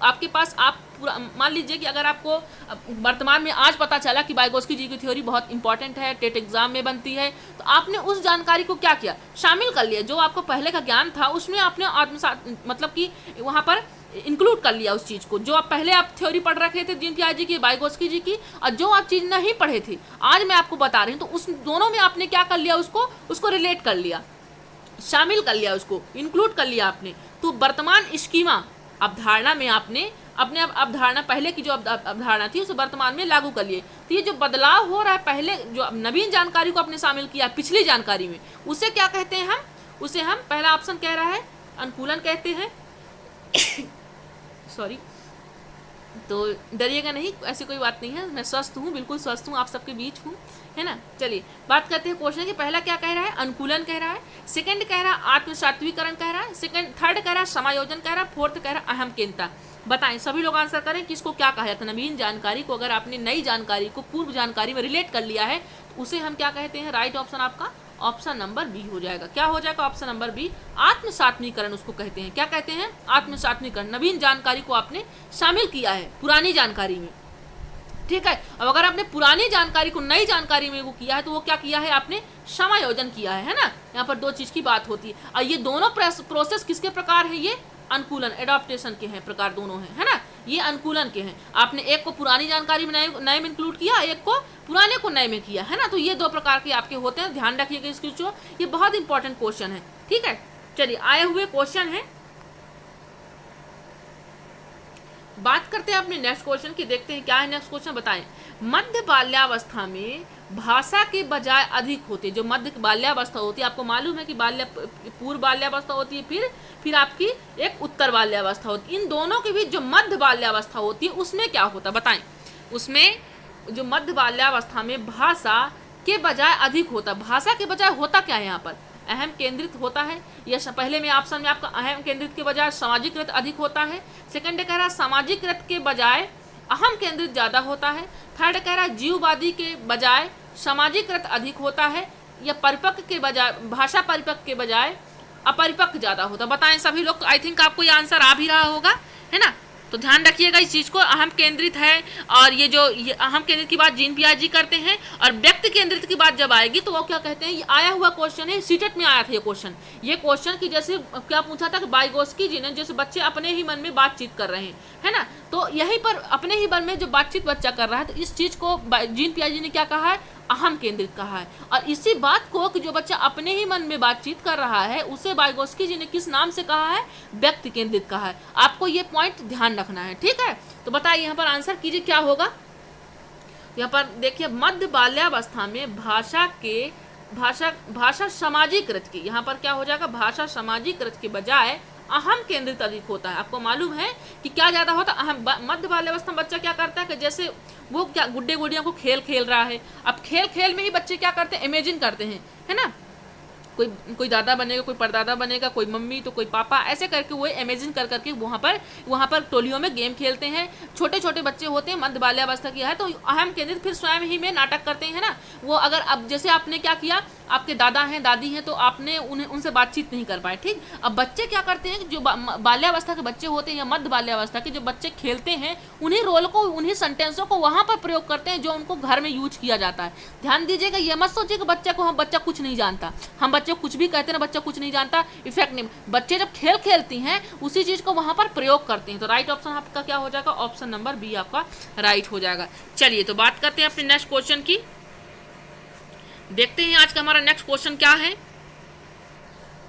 आपके पास आप पूरा मान लीजिए कि अगर आपको वर्तमान में आज पता चला कि वाइगोत्स्की जी की थ्योरी बहुत इंपॉर्टेंट है, टेट एग्जाम में बनती है, तो आपने उस जानकारी को क्या किया, शामिल कर लिया। जो आपको पहले का ज्ञान था उसमें आपने आत्मसात, मतलब कि वहाँ पर इंक्लूड कर लिया उस चीज़ को। जो आप पहले आप थ्योरी पढ़ रखे थे जीन पियाजे की, वाइगोत्स्की जी की, और जो आप चीज़ नहीं पढ़े थे आज मैं आपको बता रही हूँ, तो उस दोनों में आपने क्या कर लिया, उसको रिलेट कर लिया, शामिल कर लिया, उसको इंक्लूड कर लिया आपने। तो वर्तमान स्कीमा अवधारणा में आपने अपने अवधारणा, पहले की जो अवधारणा थी उसे वर्तमान में लागू कर लिए। तो ये जो बदलाव हो रहा है, पहले जो नवीन जानकारी को आपने शामिल किया पिछली जानकारी में, उसे क्या कहते हैं हम? उसे हम, पहला ऑप्शन कह रहा है अनुकूलन कहते हैं। सॉरी, तो डरिएगा नहीं, ऐसी कोई बात नहीं है, मैं स्वस्थ हूँ, बिल्कुल स्वस्थ हूँ, आप सबके बीच हूँ, है ना। चलिए बात करते हैं क्वेश्चन की। पहला क्या कह रहा है? अनुकूलन कह रहा है। सेकंड कह रहा है आत्मसात्विकरण कह रहा है। थर्ड कह रहा है समायोजन कह रहा है। फोर्थ कह रहा है अहम केंद्रता। बताएं, सभी लोग आंसर करें कि इसको क्या कहा जाता है? नवीन जानकारी को अगर आपने नई जानकारी को पूर्व जानकारी में रिलेट कर लिया है तो उसे हम क्या कहते हैं? राइट ऑप्शन आपका ऑप्शन नंबर बी हो जाएगा। क्या हो जाएगा? ऑप्शन नंबर बी, आत्मसात्मीकरण उसको कहते हैं। क्या कहते हैं? आत्मसात्मीकरण। नवीन जानकारी को आपने शामिल किया है पुरानी जानकारी में, ठीक है। अब अगर आपने पुरानी जानकारी को नई जानकारी में वो किया है तो वो क्या किया है? आपने समायोजन किया है ना। यहाँ पर दो चीज की बात होती है, और ये दोनों प्रोसेस किसके प्रकार है? ये अनुकूलन, एडॉप्टेशन के हैं प्रकार, दोनों हैं, है ना। ये अनुकूलन के हैं। आपने एक को पुरानी जानकारी में नए में इंक्लूड किया, एक को पुराने को नए में किया, है ना। तो ये दो प्रकार के आपके होते हैं, ध्यान रखिएगा इसकी। जो ये बहुत इंपॉर्टेंट क्वेश्चन है, ठीक है। चलिए आए हुए क्वेश्चन है, बात करते हैं अपने नेक्स्ट क्वेश्चन की। देखते हैं क्या है नेक्स्ट क्वेश्चन, बताएं। मध्य बाल्यावस्था में भाषा के बजाय अधिक होते, जो मध्य बाल्यावस्था होती है, आपको मालूम है कि पूर्व बाल्यावस्था होती है, फिर आपकी एक उत्तर बाल्यावस्था होती है। इन दोनों के बीच जो मध्य बाल्यावस्था होती है उसमें क्या होता है? बताएं। उसमें जो मध्य बाल्यावस्था में भाषा के बजाय अधिक होता, भाषा के बजाय होता क्या है? यहाँ पर अहम केंद्रित होता है। यह पहले में ऑप्शन में आपका अहम केंद्रित के बजाय सामाजिकृत अधिक होता है। सेकंड कह रहा है सामाजिकृत के बजाय अहम केंद्रित ज़्यादा होता है। थर्ड कह रहा है जीववादी के बजाय सामाजिकृत अधिक होता है। या परिपक्व के बजाय, भाषा परिपक्व के बजाय अपरिपक्व ज़्यादा होता है। बताएं सभी लोग, आई थिंक आपको ये आंसर आ भी रहा होगा, है ना। तो ध्यान रखिएगा इस चीज़ को, अहम केंद्रित है। और ये अहम केंद्रित की बात जीन पियाजे करते हैं, और व्यक्ति केंद्रित की बात जब आएगी तो वो क्या कहते हैं? ये आया हुआ क्वेश्चन है, सीटेट में आया था ये क्वेश्चन कि जैसे क्या पूछा था कि वाइगोत्स्की जी ने, जैसे बच्चे अपने ही मन में बातचीत कर रहे हैं, है ना। तो यहीं पर अपने ही मन में जो बातचीत बच्चा कर रहा है, तो इस चीज़ को जीन पियाजे ने क्या कहा है? अहम केंद्रित कहा है। और इसी बात को कि जो बच्चा अपने ही मन में बातचीत कर रहा है उसे वाइगोत्स्की जी ने किस नाम से कहा है? व्यक्ति केंद्रित कहा है। आपको ये पॉइंट ध्यान रखना है, ठीक है। तो बताइए यहाँ पर आंसर कीजिए क्या होगा। यहाँ पर देखिए, मध्य बाल्यावस्था में भाषा सामाजिकृत की, यहाँ पर क्या हो जाएगा? भाषा सामाजिकृत के बजाय अहम केंद्रित अधिक होता है। आपको मालूम है कि क्या ज्यादा होता है? अहम। मध्य बाल्यावस्था में बच्चा क्या करता है कि जैसे वो क्या गुड्डे गुड़ियों को खेल रहा है, अब खेल में ही बच्चे क्या करते हैं? इमेजिन करते हैं, है ना। कोई दादा बनेगा, कोई परदादा बनेगा, कोई मम्मी तो कोई पापा, ऐसे करके वो इमेजिन करके वहाँ पर टोलियों में गेम खेलते हैं। छोटे छोटे बच्चे होते हैं, मध्य बाल्यावस्था की है, तो अहम केंद्रित फिर स्वयं ही में नाटक करते हैं ना। वो अगर अब जैसे आपने क्या किया, आपके दादा हैं दादी हैं, तो आपने उनसे बातचीत नहीं कर पाए, ठीक। अब बच्चे क्या करते हैं? जो बाल्यावस्था के बच्चे होते हैं या मध्य बाल्यावस्था के जो बच्चे खेलते हैं, उन्हीं रोल को, उन्हीं सेंटेंसों को वहाँ पर प्रयोग करते हैं जो उनको घर में यूज किया जाता है। ध्यान दीजिएगा, ये मत सोचिए कि बच्चा कुछ नहीं जानता। हम बच्चे कुछ भी कहते हैं ना, बच्चा कुछ नहीं जानता, इफेक्ट नहीं। बच्चे जब खेलती हैं उसी चीज को वहां पर प्रयोग करते हैं। तो राइट ऑप्शन आपका क्या हो जाएगा? ऑप्शन नंबर बी आपका राइट हो जाएगा। चलिए तो बात करते हैं अपने नेक्स्ट क्वेश्चन की। देखते हैं आज का हमारा नेक्स्ट क्वेश्चन क्या है।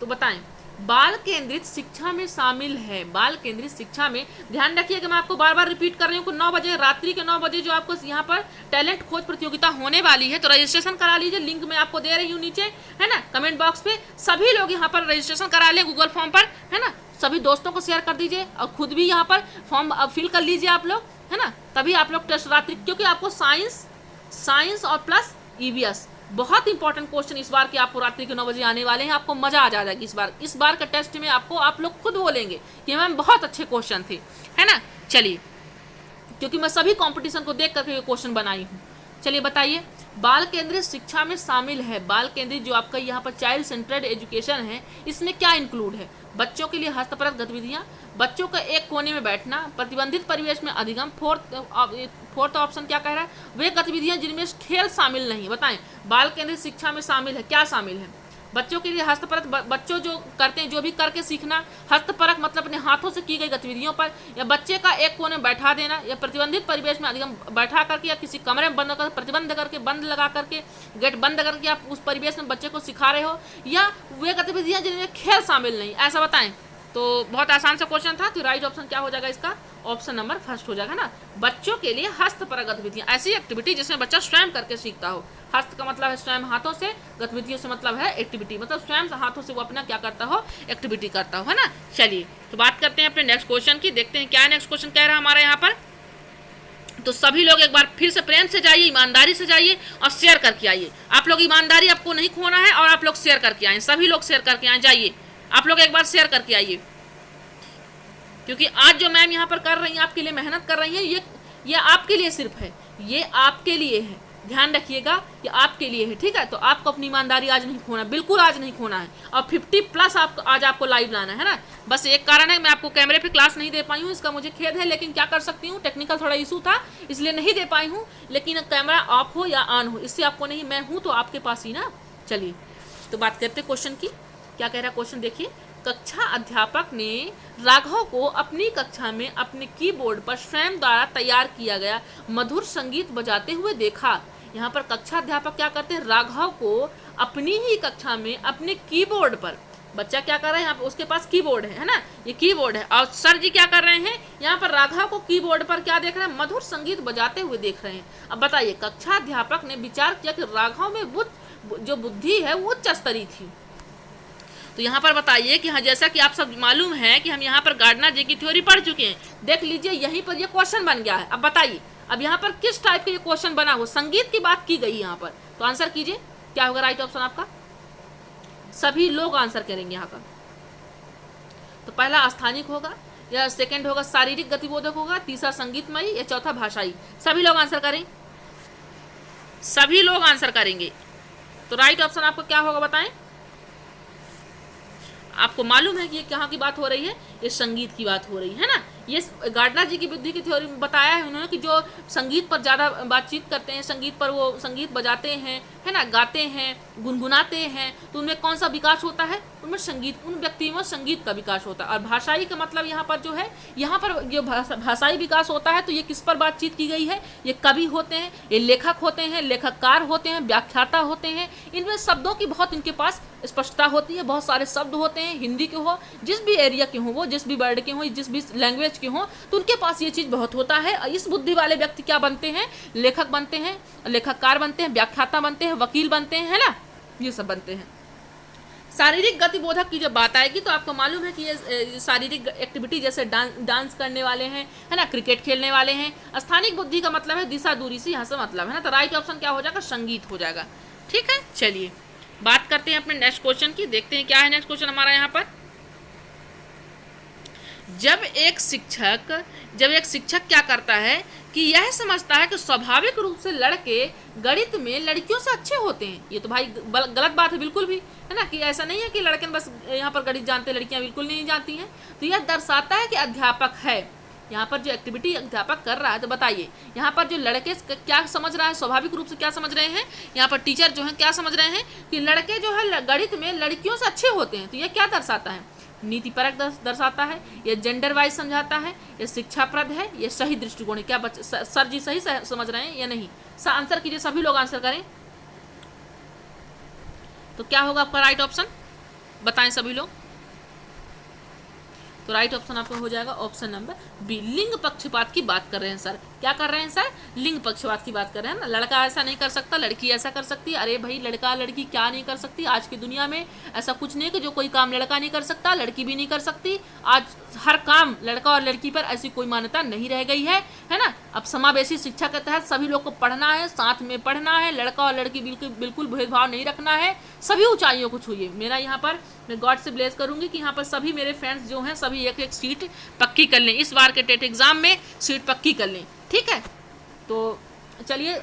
तो बताएं, बाल केंद्रित शिक्षा में शामिल है। बाल केंद्रित शिक्षा में ध्यान रखिएगा, मैं आपको बार बार रिपीट कर रही हूँ कि 9 बजे, रात्रि के 9 बजे जो आपको यहाँ पर टैलेंट खोज प्रतियोगिता होने वाली है, तो रजिस्ट्रेशन करा लीजिए। लिंक मैं आपको दे रही हूँ नीचे, है ना, कमेंट बॉक्स पे। सभी लोग यहाँ पर रजिस्ट्रेशन करा लें गूगल फॉर्म पर, है ना। सभी दोस्तों को शेयर कर दीजिए और खुद भी यहाँ पर फॉर्म फिल कर लीजिए आप लोग, है ना। तभी आप लोग टेस्ट रात्रि, क्योंकि आपको साइंस और प्लस EVS बहुत इंपॉर्टेंट क्वेश्चन इस बार के आपको रात्रि के 9 बजे आने वाले हैं। आपको मजा आ जाएगी इस बार का टेस्ट में। आपको आप लोग खुद बोलेंगे कि मैम बहुत अच्छे क्वेश्चन थे, है ना। चलिए, क्योंकि मैं सभी कंपटीशन को देख करके ये क्वेश्चन बनाई हूँ। चलिए बताइए, बाल केंद्रित शिक्षा में शामिल है। बाल केंद्रित जो आपका यहाँ पर चाइल्ड सेंटर्ड एजुकेशन है, इसमें क्या इंक्लूड है? बच्चों के लिए हस्तपरक गतिविधियाँ, बच्चों का एक कोने में बैठना, प्रतिबंधित परिवेश में अधिगम। फोर्थ ऑप्शन क्या कह रहा है? वे गतिविधियां जिनमें खेल शामिल नहीं। बताएं, बाल केंद्रित शिक्षा में शामिल है, क्या शामिल है? बच्चों के लिए हस्तपरक, बच्चों जो करते हैं, जो भी करके सीखना। हस्तपरक मतलब अपने हाथों से की गई गतिविधियों पर, या बच्चे का एक कोने में बैठा देना, या प्रतिबंधित परिवेश में अधिगम बैठा करके, या किसी कमरे में बंद कर, प्रतिबंध करके, बंद लगा करके, गेट बंद करके आप उस परिवेश में बच्चे को सिखा रहे हो, या वे गतिविधियां जिनमें खेल शामिल नहीं, ऐसा बताएं। तो बहुत आसान सा क्वेश्चन था, तो राइट ऑप्शन क्या हो जाएगा इसका, ऑप्शन नंबर फर्स्ट हो जाएगा ना। बच्चों के लिए हस्तपरक गतिविधियां, ऐसी एक्टिविटी जिसमें बच्चा स्वयं करके सीखता हो। हस्त का मतलब है स्वयं हाथों से, गतिविधियों से मतलब है एक्टिविटी, मतलब स्वयं हाथों से वो अपना क्या करता हो, एक्टिविटी करता हो, है ना। चलिए तो बात करते हैं अपने नेक्स्ट क्वेश्चन की, देखते हैं क्या नेक्स्ट क्वेश्चन कह रहा है हमारा यहाँ पर। तो सभी लोग एक बार फिर से प्रेम से जाइए, ईमानदारी से जाइए और शेयर करके आइए। आप लोग ईमानदारी आपको नहीं खोना है, और आप लोग शेयर करके आए, सभी लोग शेयर करके आए, जाइए आप लोग एक बार शेयर करके आइए, क्योंकि आज जो मैम यहाँ पर कर रही हैं, आपके लिए मेहनत कर रही हैं, ये आपके लिए सिर्फ है, ये आपके लिए है, ध्यान रखिएगा, ये आपके लिए है, ठीक है। तो आपको अपनी ईमानदारी आज नहीं खोना, बिल्कुल आज नहीं खोना है, और 50+ आज आपको लाइव लाना है ना। बस एक कारण है, मैं आपको कैमरे पे क्लास नहीं दे पाई हूँ, इसका मुझे खेद है, लेकिन क्या कर सकती हूँ, टेक्निकल थोड़ा इशू था इसलिए नहीं दे पाई हूँ। लेकिन कैमरा ऑफ हो या ऑन हो, इससे आपको नहीं, मैं हूँ तो आपके पास ही ना। चलिए तो बात करते क्वेश्चन की, क्या कह रहा है क्वेश्चन देखिए। कक्षा अध्यापक ने राघव को अपनी कक्षा में अपने कीबोर्ड पर स्वयं द्वारा तैयार किया गया मधुर संगीत बजाते हुए देखा। यहाँ पर कक्षा अध्यापक क्या करते हैं, राघव को अपनी ही कक्षा में अपने कीबोर्ड पर, बच्चा क्या कर रहा है यहाँ पर, उसके पास कीबोर्ड है ना, ये कीबोर्ड है, और सर जी क्या कर रहे हैं यहाँ पर, राघव को कीबोर्ड पर क्या देख रहे हैं, मधुर संगीत बजाते हुए देख रहे हैं। अब बताइए, कक्षा अध्यापक ने विचार किया कि राघव में जो बुद्धि है वो उच्च स्तरीय थी। तो यहाँ पर बताइए कि हाँ, जैसा कि आप सब मालूम है कि हम यहाँ पर गार्डनर जी की थ्योरी पढ़ चुके हैं, देख लीजिए यहीं पर ये क्वेश्चन बन गया है। अब बताइए, अब यहाँ पर किस टाइप का ये क्वेश्चन बना हो, संगीत की बात की गई यहाँ पर, तो आंसर कीजिए क्या होगा राइट ऑप्शन आपका, सभी लोग आंसर करेंगे यहाँ का। तो पहला स्थानिक होगा, या सेकंड होगा शारीरिक गतिबोधक होगा, तीसरा संगीतमयी, या चौथा भाषाई। सभी लोग आंसर करें, सभी लोग आंसर करेंगे। तो राइट ऑप्शन आपको क्या होगा बताएं। आपको मालूम है कि ये कहाँ की बात हो रही है, ये संगीत की बात हो रही है ना। ये गार्डनर जी की बुद्धि की थ्योरी में बताया है उन्होंने कि जो संगीत पर ज़्यादा बातचीत करते हैं, संगीत पर वो संगीत बजाते हैं, है ना, गाते हैं, गुनगुनाते हैं, तो उनमें कौन सा विकास होता है, उनमें संगीत, उन व्यक्तियों में संगीत का विकास होता है। और भाषाई का मतलब यहाँ पर जो है, यहाँ पर जो भाषाई विकास होता है, तो ये किस पर बातचीत की गई है, ये कवि होते हैं, ये लेखक होते हैं, लेखककार होते हैं, व्याख्याता होते हैं, इनमें शब्दों की बहुत इनके पास स्पष्टता होती है, बहुत सारे शब्द होते हैं, हिंदी के हो, जिस भी एरिया के हो, वो जिस भी वर्ड के हो, जिस भी लैंग्वेज के हो, तो उनके पास ये चीज़ बहुत होता है। इस बुद्धि वाले व्यक्ति क्या बनते हैं, लेखक बनते हैं, लेखककार बनते हैं, व्याख्याता बनते हैं, वकील बनते हैं, है ना, ये सब बनते हैं। शारीरिक गतिबोधक की जब बात आएगी तो आपको मालूम है कि ये शारीरिक एक्टिविटी जैसे डांस करने वाले हैं, है ना, क्रिकेट खेलने वाले हैं। स्थानिक बुद्धि का मतलब है दिशा दूरी से, यहाँ से मतलब है ना, तो राइट ऑप्शन क्या हो जाएगा, संगीत हो जाएगा। ठीक है, चलिए बात करते हैं अपने नेक्स्ट क्वेश्चन की, देखते हैं क्या है नेक्स्ट क्वेश्चन हमारा यहाँ पर। जब एक शिक्षक क्या करता है कि यह समझता है कि स्वाभाविक रूप से लड़के गणित में लड़कियों से अच्छे होते हैं, ये तो भाई गलत बात है बिल्कुल भी, है ना, कि ऐसा नहीं है कि लड़के बस यहाँ पर गणित जानते हैं, लड़कियाँ बिल्कुल नहीं जानती हैं। तो यह दर्शाता है कि अध्यापक है, यहाँ पर जो एक्टिविटी अध्यापक कर रहा है, तो बताइए यहाँ पर जो लड़के क्या समझ रहा है, स्वाभाविक रूप से क्या समझ रहे हैं, यहाँ पर टीचर जो है क्या समझ रहे हैं कि लड़के जो है गणित में लड़कियों से अच्छे होते हैं। तो यह क्या दर्शाता है, नीतिपरक दर्शाता है, ये जेंडर वाइज समझाता है, ये शिक्षाप्रद है, ये सही दृष्टिकोण है। क्या सर जी सही समझ रहे हैं या नहीं, आंसर कीजिए, सभी लोग आंसर करें। तो क्या होगा आपका राइट ऑप्शन, बताएं सभी लोग। तो राइट ऑप्शन आपका हो जाएगा ऑप्शन नंबर बी, लिंग पक्षपात की बात कर रहे हैं सर। क्या कर रहे हैं सर, लिंग पक्षपात की बात कर रहे हैं ना। लड़का ऐसा नहीं कर सकता, लड़की ऐसा कर सकती है। अरे भाई, लड़का लड़की क्या नहीं कर सकती, आज की दुनिया में ऐसा कुछ नहीं है कि जो कोई काम लड़का नहीं कर सकता लड़की भी नहीं कर सकती। आज हर काम लड़का और लड़की पर ऐसी कोई मान्यता नहीं रह गई है ना। अब समावेशी शिक्षा के तहत सभी लोग को पढ़ना है, साथ में पढ़ना है, लड़का और लड़की बिल्कुल भेदभाव नहीं रखना है, सभी ऊंचाइयों को छूइए। मेरा यहाँ पर मैं गॉड से ब्लेस करूंगी कि यहाँ पर सभी मेरे फ्रेंड्स जो हैं सभी एक सीट पक्की कर लें, इस बार के टेट एग्जाम में सीट पक्की कर लें, ठीक है। तो चलिए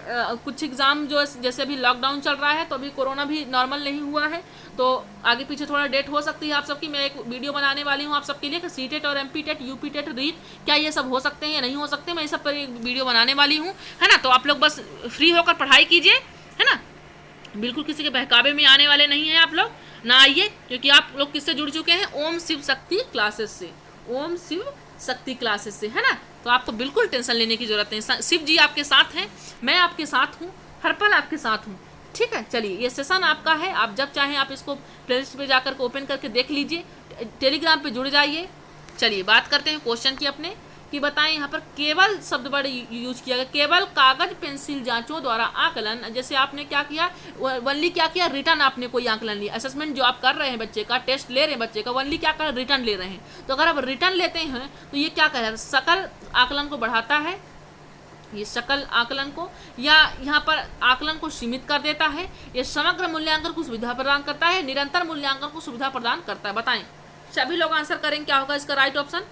कुछ एग्ज़ाम जो जैसे अभी लॉकडाउन चल रहा है, तो अभी कोरोना भी नॉर्मल नहीं हुआ है, तो आगे पीछे थोड़ा डेट हो सकती है आप सबकी। मैं एक वीडियो बनाने वाली हूँ आप सबके लिए कि सीटेट और एमपी-टेट, यूपी-टेट, रीट क्या ये सब हो सकते हैं या नहीं हो सकते, मैं इस सब पर एक वीडियो बनाने वाली हूँ, है ना। तो आप लोग बस फ्री होकर पढ़ाई कीजिए, है ना, बिल्कुल किसी के बहकावे में आने वाले नहीं हैं आप लोग, ना आइए, क्योंकि आप लोग किससे जुड़ चुके हैं, ओम शिव शक्ति क्लासेस से, ओम शिव शक्ति क्लासेस से, है ना। तो आपको बिल्कुल टेंशन लेने की जरूरत नहीं, शिव जी आपके साथ हैं, मैं आपके साथ हूँ, हर पल आपके साथ हूँ, ठीक है। चलिए ये सेशन आपका है, आप जब चाहें आप इसको प्लेलिस्ट पे जाकर के ओपन करके देख लीजिए, टेलीग्राम पे जुड़ जाइए। चलिए बात करते हैं क्वेश्चन की अपने, कि बताएं यहाँ पर केवल शब्द वर्ड यूज किया गया, केवल कागज पेंसिल जांचों द्वारा आकलन। जैसे आपने क्या किया, वनली क्या किया, रिटर्न आपने कोई आकलन लिया, असेसमेंट जो आप कर रहे हैं बच्चे का, टेस्ट ले रहे हैं बच्चे का, वनली क्या कर रहे हैं, रिटर्न ले रहे हैं। तो अगर आप रिटर्न लेते हैं तो ये क्या कह रहा है, सकल आकलन को बढ़ाता है, ये सकल आकलन को, या यहाँ पर आकलन को सीमित कर देता है, ये समग्र मूल्यांकन को सुविधा प्रदान करता है, निरंतर मूल्यांकन को सुविधा प्रदान करता है। बताएं सभी लोग आंसर करें, क्या होगा इसका राइट ऑप्शन।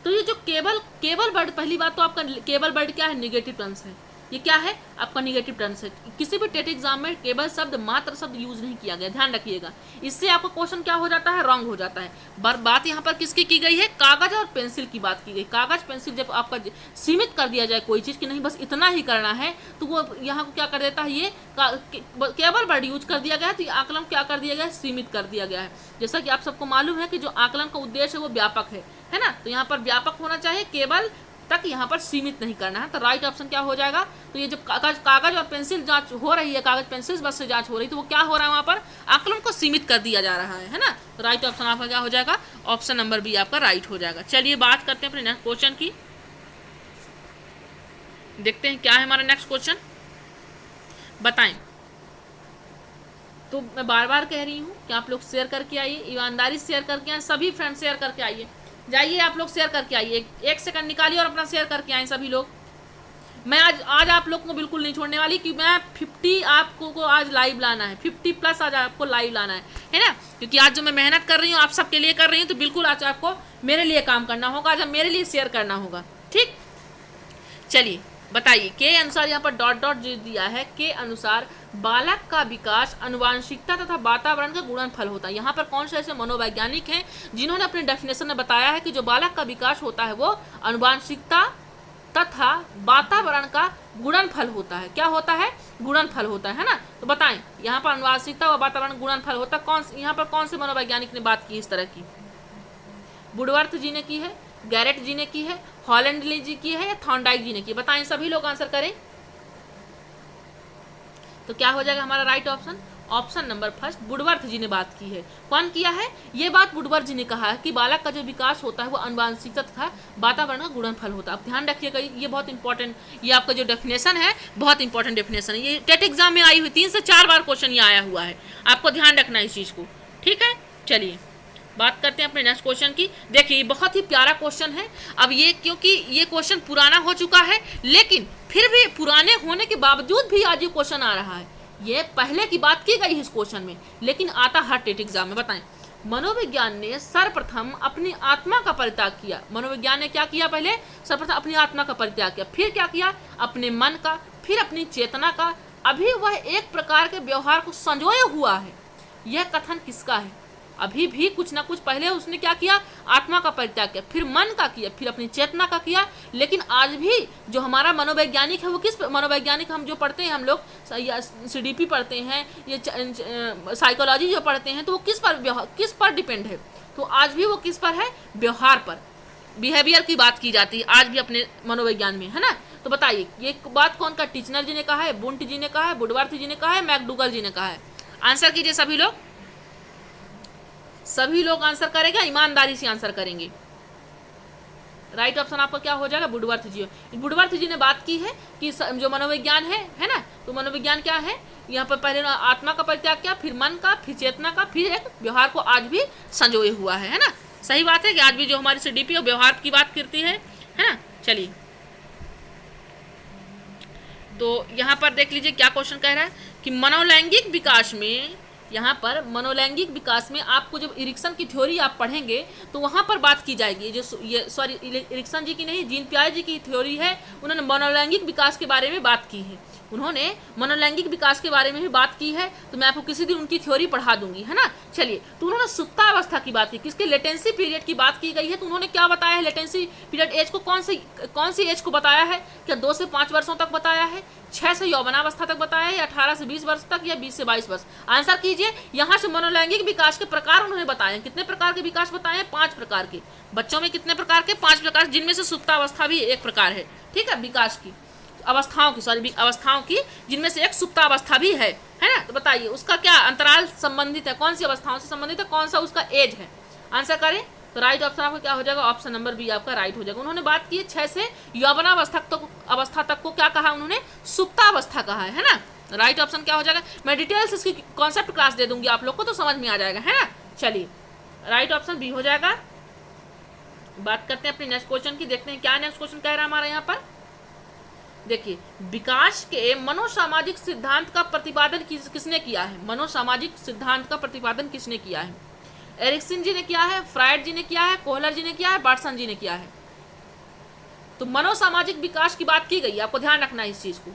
तो ये जो केवल वर्ड, पहली बात तो आपका केवल वर्ड क्या है, निगेटिव टर्म्स है। ये क्या है आपका, निगेटिव टर्म्स है। किसी भी टेट एग्जाम में केवल शब्द, मात्र शब्द यूज नहीं किया गया, ध्यान रखिएगा। इससे आपका क्वेश्चन क्या हो जाता है, रॉन्ग हो जाता है। बात यहाँ पर किसकी की गई है, कागज और पेंसिल की बात की गई। कागज पेंसिल जब आपका सीमित कर दिया जाए कोई चीज़ की, नहीं बस इतना ही करना है, तो वो यहाँ को क्या कर देता है, ये केवल वर्ड यूज कर दिया गया है, तो ये आकलन क्या कर दिया गया है, सीमित कर दिया गया है। जैसा कि आप सबको मालूम है कि जो आकलन का उद्देश्य है वो व्यापक है ना, तो यहाँ पर व्यापक होना चाहिए, केवल तक यहाँ पर सीमित नहीं करना है। तो राइट ऑप्शन क्या हो जाएगा, तो ये जब कागज और पेंसिल जांच हो रही है, कागज पेंसिल बस से जांच हो रही है, तो वो क्या हो रहा है, वहाँ पर आकलन को सीमित कर दिया जा रहा है ना। तो राइट ऑप्शन आपका क्या हो जाएगा, ऑप्शन नंबर बी आपका राइट हो जाएगा। चलिए बात करते हैं अपने नेक्स्ट क्वेश्चन की, देखते हैं क्या है हमारा नेक्स्ट क्वेश्चन, बताएं। तो मैं बार बार कह रही हूँ कि आप लोग शेयर करके आइए, ईमानदारी से शेयर करके आए, सभी फ्रेंड शेयर करके आइए, जाइए आप लोग शेयर करके आइए, एक सेकंड निकालिए और अपना शेयर करके आए सभी लोग। मैं आज आप लोग को बिल्कुल नहीं छोड़ने वाली, कि मैं 50 आपको को आज लाइव लाना है, 50 प्लस आज आपको लाइव लाना है ना, क्योंकि आज जो मैं मेहनत कर रही हूँ आप सबके लिए कर रही हूँ, तो बिल्कुल आज आपको मेरे लिए काम करना होगा, आज मेरे लिए शेयर करना होगा, ठीक। चलिए बताइए, के अनुसार यहाँ पर डॉट डॉट जो दिया है, के अनुसार बालक का विकास अनुवांशिकता तथा वातावरण का गुणनफल होता है। यहाँ पर कौन से ऐसे मनोवैज्ञानिक हैं जिन्होंने अपने डेफिनेशन में बताया है कि जो बालक का विकास होता है वो अनुवांशिकता तथा वातावरण का गुणनफल होता है। क्या होता है, गुणनफल होता है ना। तो बताएं यहाँ पर अनुवांशिकता और वातावरण गुणनफल होता है, कौन यहाँ पर कौन से मनोवैज्ञानिक ने बात की इस तरह की, वुडवर्थ जी ने की है, गैरेट जी ने की है, हॉलैंडली जी की है, या थॉर्नडाइक जी ने की, बताएं सभी लोग आंसर करें। तो क्या हो जाएगा हमारा right option, option number first, Woodworth ji ने बात की है। कौन किया है ये बात, वुडवर्थ जी ने कहा है कि बालक का जो विकास होता है वो अनुवांशिकता तथा वातावरण का गुणनफल होता है। आप ध्यान रखिएगा, ये बहुत इंपॉर्टेंट, ये आपका जो डेफिनेशन है बहुत इंपॉर्टेंट डेफिनेशन है, ये टेट एग्जाम में आई हुई 3 से 4 बार क्वेश्चन ये आया हुआ है, आपको ध्यान रखना है इस चीज़ को, ठीक है। चलिए बात करते हैं अपने नेक्स्ट क्वेश्चन की। देखिए बहुत ही प्यारा क्वेश्चन है। अब ये क्योंकि ये क्वेश्चन पुराना हो चुका है, लेकिन फिर भी पुराने होने के बावजूद भी आज ये क्वेश्चन आ रहा है। ये पहले की बात की गई है इस क्वेश्चन में, लेकिन आता हर टेट एग्जाम में। बताएं, मनोविज्ञान ने सर्वप्रथम अपनी आत्मा का परित्याग किया। मनोविज्ञान ने क्या किया, पहले सर्वप्रथम अपनी आत्मा का परित्याग किया, फिर क्या किया, अपने मन का, फिर अपनी चेतना का, अभी वह एक प्रकार के व्यवहार को संजोए हुआ है। यह कथन किसका है? अभी भी कुछ ना कुछ पहले उसने क्या किया, आत्मा का परित्याग किया, फिर मन का किया, फिर अपनी चेतना का किया। लेकिन आज भी जो हमारा मनोवैज्ञानिक है वो किस मनोवैज्ञानिक हम जो पढ़ते हैं, हम लोग CDP पढ़ते हैं, ये साइकोलॉजी जो पढ़ते हैं, तो वो किस पर डिपेंड है? तो आज भी वो किस पर है, व्यवहार पर, बिहेवियर की बात की जाती है आज भी अपने मनोविज्ञान में, है ना। तो बताइए ये बात कौन का, टीचनर जी ने कहा है, बुंट जी ने कहा है, वुडवर्थ जी ने कहा है, मैकडूगल जी ने कहा है? आंसर कीजिए सभी लोग, सभी लोग आंसर करेंगे, ईमानदारी से आंसर करेंगे। राइट ऑप्शन आपका क्या हो जाएगा, वुडवर्थ जी। वुडवर्थ जी ने बात की है कि जो मनोविज्ञान है ना, तो मनोविज्ञान क्या है, यहाँ पर पहले आत्मा का परित्याग किया, फिर मन का, फिर चेतना का, फिर एक व्यवहार को आज भी संजोए हुआ है ना। सही बात है कि आज भी जो हमारी CDP और व्यवहार की बात करती है ना। चलिए तो यहाँ पर देख लीजिए क्या क्वेश्चन कह रहा है कि मनोलैंगिक विकास में, यहाँ पर मनोलैंगिक विकास में आपको जब इरिक्सन की थ्योरी आप पढ़ेंगे तो वहाँ पर बात की जाएगी। जो ये सॉरी इरिक्सन जी की नहीं, जीन पियाजे जी की थ्योरी है, उन्होंने मनोलैंगिक विकास के बारे में बात की है, उन्होंने मनोलैंगिक विकास के बारे में भी बात की है। तो मैं आपको किसी दिन उनकी थ्योरी पढ़ा दूंगी, है ना। चलिए, तो उन्होंने सुप्तावस्था की बात की, किसके, लेटेंसी पीरियड की बात की गई है। तो उन्होंने क्या बताया है, लेटेंसी पीरियड एज को कौन सी एज को बताया है, क्या 2 से 5 वर्षों तक बताया है, 6 से यौवनावस्था तक बताया है, 18 से 20 वर्ष तक, या 20 से 22 वर्ष? आंसर कीजिए। यहाँ से मनोलैंगिक विकास के प्रकार उन्होंने बताए हैं। कितने प्रकार के विकास बताए हैं? 5 प्रकार के। बच्चों में कितने प्रकार के? 5 प्रकार, जिनमें से सुप्तावस्था भी एक प्रकार है, ठीक है, विकास की। अवस्थाओं की, सॉरी अवस्थाओं की, जिनमें से एक सुप्तावस्था भी है ना। तो बताइए उसका क्या अंतराल संबंधित है, कौन सी अवस्थाओं से संबंधित है, कौन सा उसका एज है, आंसर करें। तो राइट ऑप्शन आपका क्या हो जाएगा, ऑप्शन नंबर बी आपका राइट हो जाएगा। उन्होंने बात की 6 से यौवनावस्था तक को क्या कहा उन्होंने, सुप्तावस्था कहा है ना। राइट ऑप्शन क्या हो जाएगा, मैं डिटेल्स इसकी कॉन्सेप्ट क्लास दे दूंगी आप लोग को, तो समझ में आ जाएगा, है ना। चलिए राइट ऑप्शन बी हो जाएगा। बात करते हैं अपने नेक्स्ट क्वेश्चन की, देखते हैं क्या नेक्स्ट क्वेश्चन कह रहा है हमारा यहाँ पर। देखिए विकास के मनोसामाजिक सिद्धांत का प्रतिपादन किसने किया है, मनोसामाजिक सिद्धांत का प्रतिपादन किसने किया है, एरिक्सन जी ने किया है, फ्रायड जी ने किया है, कोहलर जी ने किया है, बाटसन जी ने किया है। तो मनोसामाजिक विकास की बात की गई है, आपको ध्यान रखना है इस चीज को।